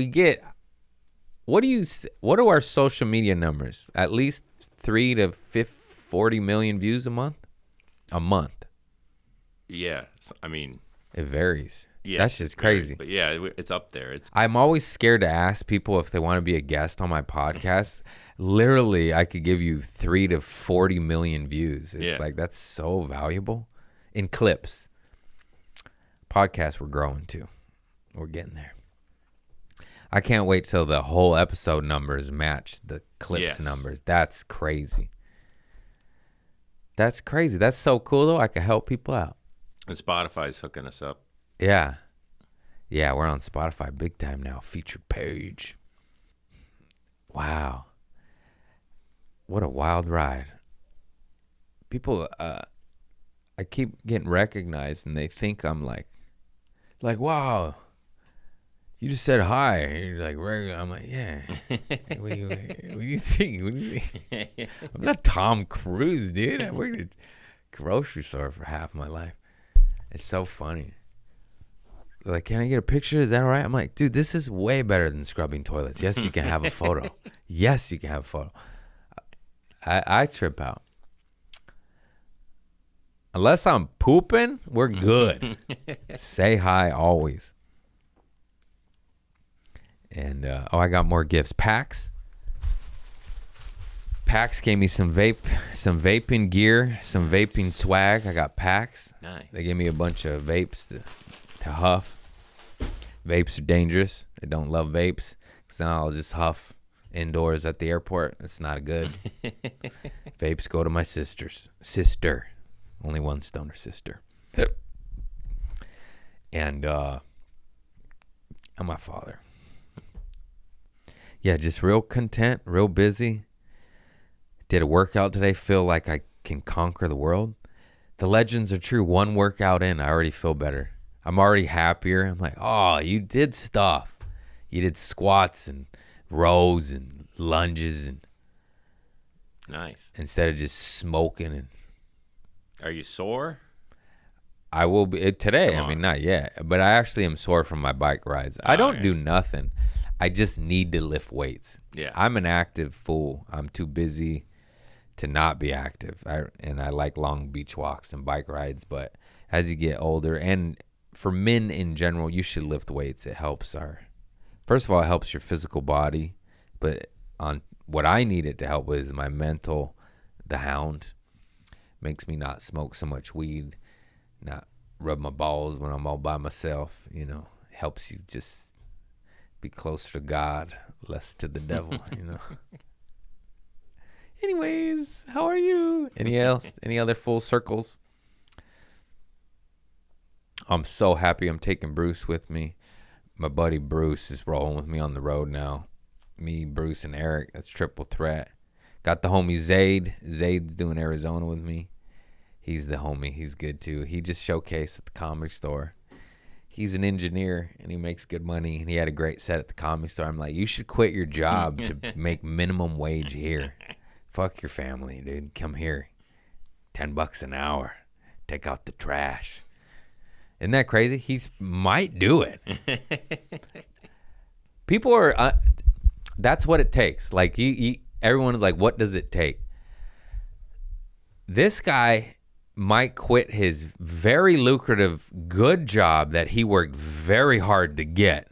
what are our social media numbers? At least 3 to 40 million views a month? A month. Yeah. I mean, it varies. Yeah, that's just crazy. But yeah, it's up there. I'm always scared to ask people if they want to be a guest on my podcast. Literally, I could give you 3 to 40 million views. It's like, that's so valuable. In clips. Podcasts, we're growing too. We're getting there. I can't wait till the whole episode numbers match the clips numbers. That's crazy. That's crazy. That's so cool, though. I can help people out. And Spotify's hooking us up. Yeah. Yeah, we're on Spotify big time now. Featured page. Wow. What a wild ride. People, I keep getting recognized, and they think I'm like, wow, you just said hi. You're like, regular. I'm like, yeah. What do you think? I'm not Tom Cruise, dude. I worked at a grocery store for half my life. It's so funny. They're like, can I get a picture? Is that all right? I'm like, dude, this is way better than scrubbing toilets. Yes, you can have a photo. Yes, you can have a photo. I trip out. Unless I'm pooping, we're good. Say hi always. And, I got more gifts. PAX gave me some vaping gear, some vaping swag. I got PAX. Nice. They gave me a bunch of vapes to huff. Vapes are dangerous. I don't love vapes, because then I'll just huff indoors at the airport. That's not good. Vapes go to my sister. Only one stoner sister. And my father. Yeah, just real content, real busy. Did a workout today. Feel like I can conquer the world. The legends are true. One workout in, I already feel better. I'm already happier. I'm like, oh, you did stuff. You did squats and rows and lunges, and nice. Instead of just smoking. And are you sore? I will be today. I mean, not yet, but I actually am sore from my bike rides. I don't do nothing. I just need to lift weights. Yeah. I'm an active fool. I'm too busy to not be active. I like long beach walks and bike rides, but as you get older, and for men in general, you should lift weights. It helps first of all, it helps your physical body, but on what I needed to help with is my mental. The Hound makes me not smoke so much weed, not rub my balls when I'm all by myself. You know, helps you just be closer to God, less to the devil. You know. Anyways, how are you? Any other full circles? I'm so happy I'm taking Bruce with me. My buddy Bruce is rolling with me on the road now. Me, Bruce, and Eric. That's triple threat. Got the homie Zaid. Zaid's doing Arizona with me. He's the homie. He's good too. He just showcased at the Comedy Store. He's an engineer and he makes good money. And he had a great set at the Comedy Store. I'm like, you should quit your job to make minimum wage here. Fuck your family, dude. Come here. $10 an hour. Take out the trash. Isn't that crazy? He might do it. People are, that's what it takes. Like, everyone is like, what does it take? This guy might quit his very lucrative, good job that he worked very hard to get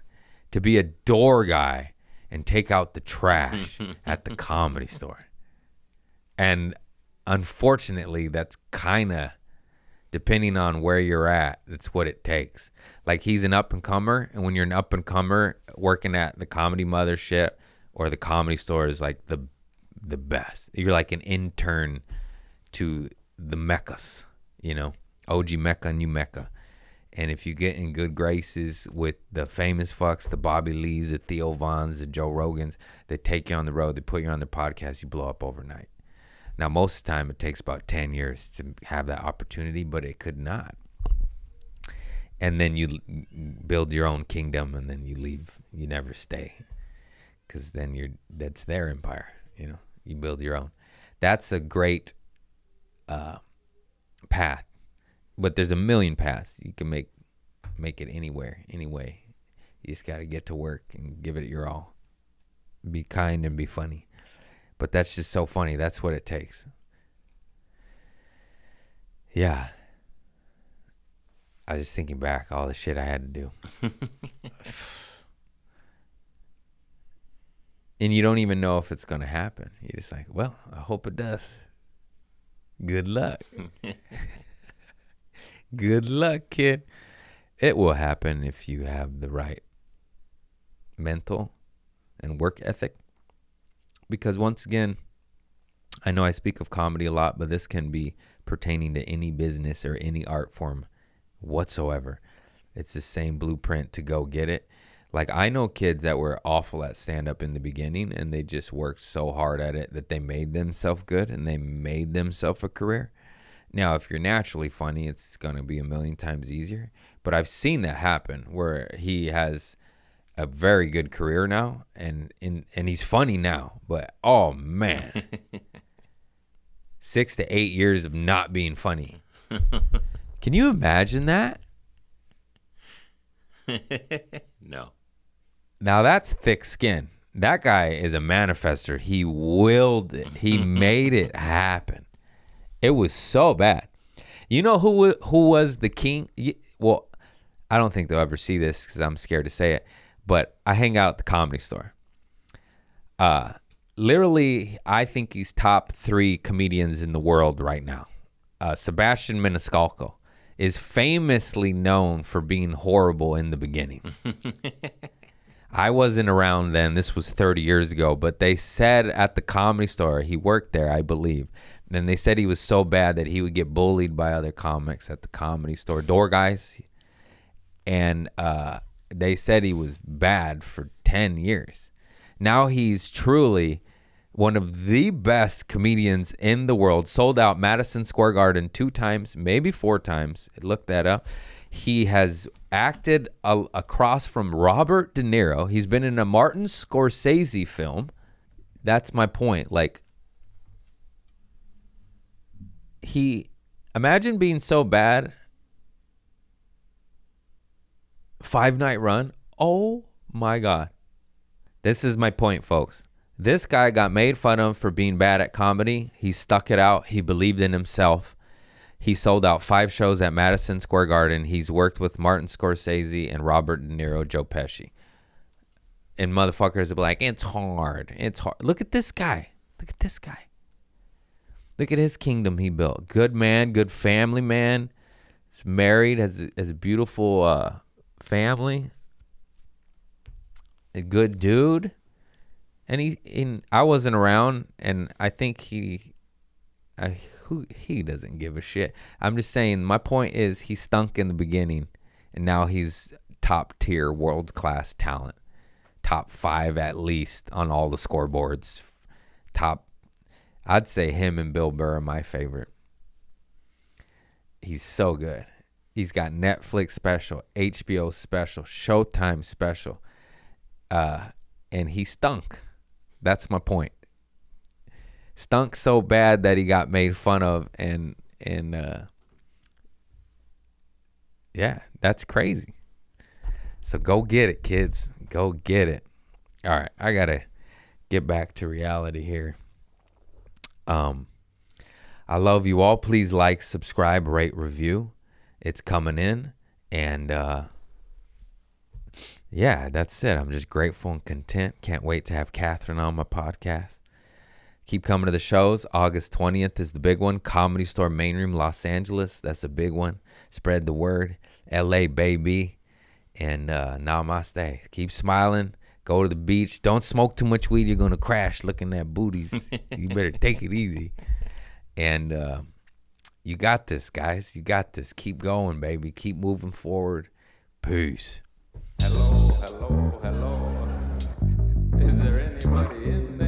to be a door guy and take out the trash at the Comedy Store. And unfortunately, that's kind of, depending on where you're at, that's what it takes. Like, he's an up-and-comer, and when you're an up-and-comer working at the Comedy Mothership or the Comedy Store is like the best. You're like an intern to the Meccas, you know, OG Mecca, New Mecca. And if you get in good graces with the famous fucks, the Bobby Lees, the Theo Vons, the Joe Rogans, they take you on the road, they put you on their podcast, you blow up overnight. Now, most of the time, it takes about 10 years to have that opportunity, but it could not. And then you build your own kingdom, and then you leave. You never stay, because then that's their empire. You know, you build your own. That's a great path, but there's a million paths. You can make it anywhere, anyway. You just got to get to work and give it your all. Be kind and be funny. But that's just so funny. That's what it takes. Yeah. I was just thinking back, all the shit I had to do. And you don't even know if it's going to happen. You're just like, well, I hope it does. Good luck. Good luck, kid. It will happen if you have the right mental and work ethic. Because once again, I know I speak of comedy a lot, but this can be pertaining to any business or any art form whatsoever. It's the same blueprint to go get it. Like, I know kids that were awful at stand-up in the beginning, and they just worked so hard at it that they made themselves good, and they made themselves a career. Now, if you're naturally funny, it's going to be a million times easier. But I've seen that happen where he has a very good career now, and he's funny now, but oh man, 6 to 8 years of not being funny. Can you imagine that? No. Now that's thick skin. That guy is a manifester. He willed it. He made it happen. It was so bad. You know who was the king? Well, I don't think they'll ever see this because I'm scared to say it. But I hang out at the Comedy Store. Literally, I think he's top 3 comedians in the world right now. Sebastian Maniscalco is famously known for being horrible in the beginning. I wasn't around then. This was 30 years ago. But they said at the Comedy Store, he worked there, I believe. And they said he was so bad that he would get bullied by other comics at the Comedy Store, door guys. And they said he was bad for 10 years. Now he's truly one of the best comedians in the world. Sold out Madison Square Garden 2 times, maybe 4 times. Look that up. He has acted across from Robert De Niro. He's been in a Martin Scorsese film. That's my point. Like, imagine being so bad. 5-night run. Oh my God. This is my point, folks. This guy got made fun of for being bad at comedy. He stuck it out. He believed in himself. He sold out 5 shows at Madison Square Garden. He's worked with Martin Scorsese and Robert De Niro, Joe Pesci. And motherfuckers will be like, it's hard. It's hard. Look at this guy. Look at this guy. Look at his kingdom he built. Good man, good family man. He's married, has a beautiful family. A good dude. And I wasn't around, and I think he doesn't give a shit. I'm just saying, my point is he stunk in the beginning, and now he's top tier, world class talent. Top 5 at least on all the scoreboards. I'd say him and Bill Burr are my favorite. He's so good. He's got Netflix special, HBO special, Showtime special, and he stunk. That's my point. Stunk so bad that he got made fun of, and yeah, that's crazy. So go get it, kids. Go get it. All right, I gotta get back to reality here. I love you all. Please like, subscribe, rate, review. It's coming in, and yeah, that's it. I'm just grateful and content. Can't wait to have Catherine on my podcast. Keep coming to the shows. August 20th is the big one. Comedy Store Main Room, Los Angeles. That's a big one. Spread the word. LA, baby. And namaste. Keep smiling. Go to the beach. Don't smoke too much weed. You're going to crash looking at booties. You better take it easy. And you got this, guys. You got this. Keep going, baby. Keep moving forward. Peace. Hello. Is there anybody in there?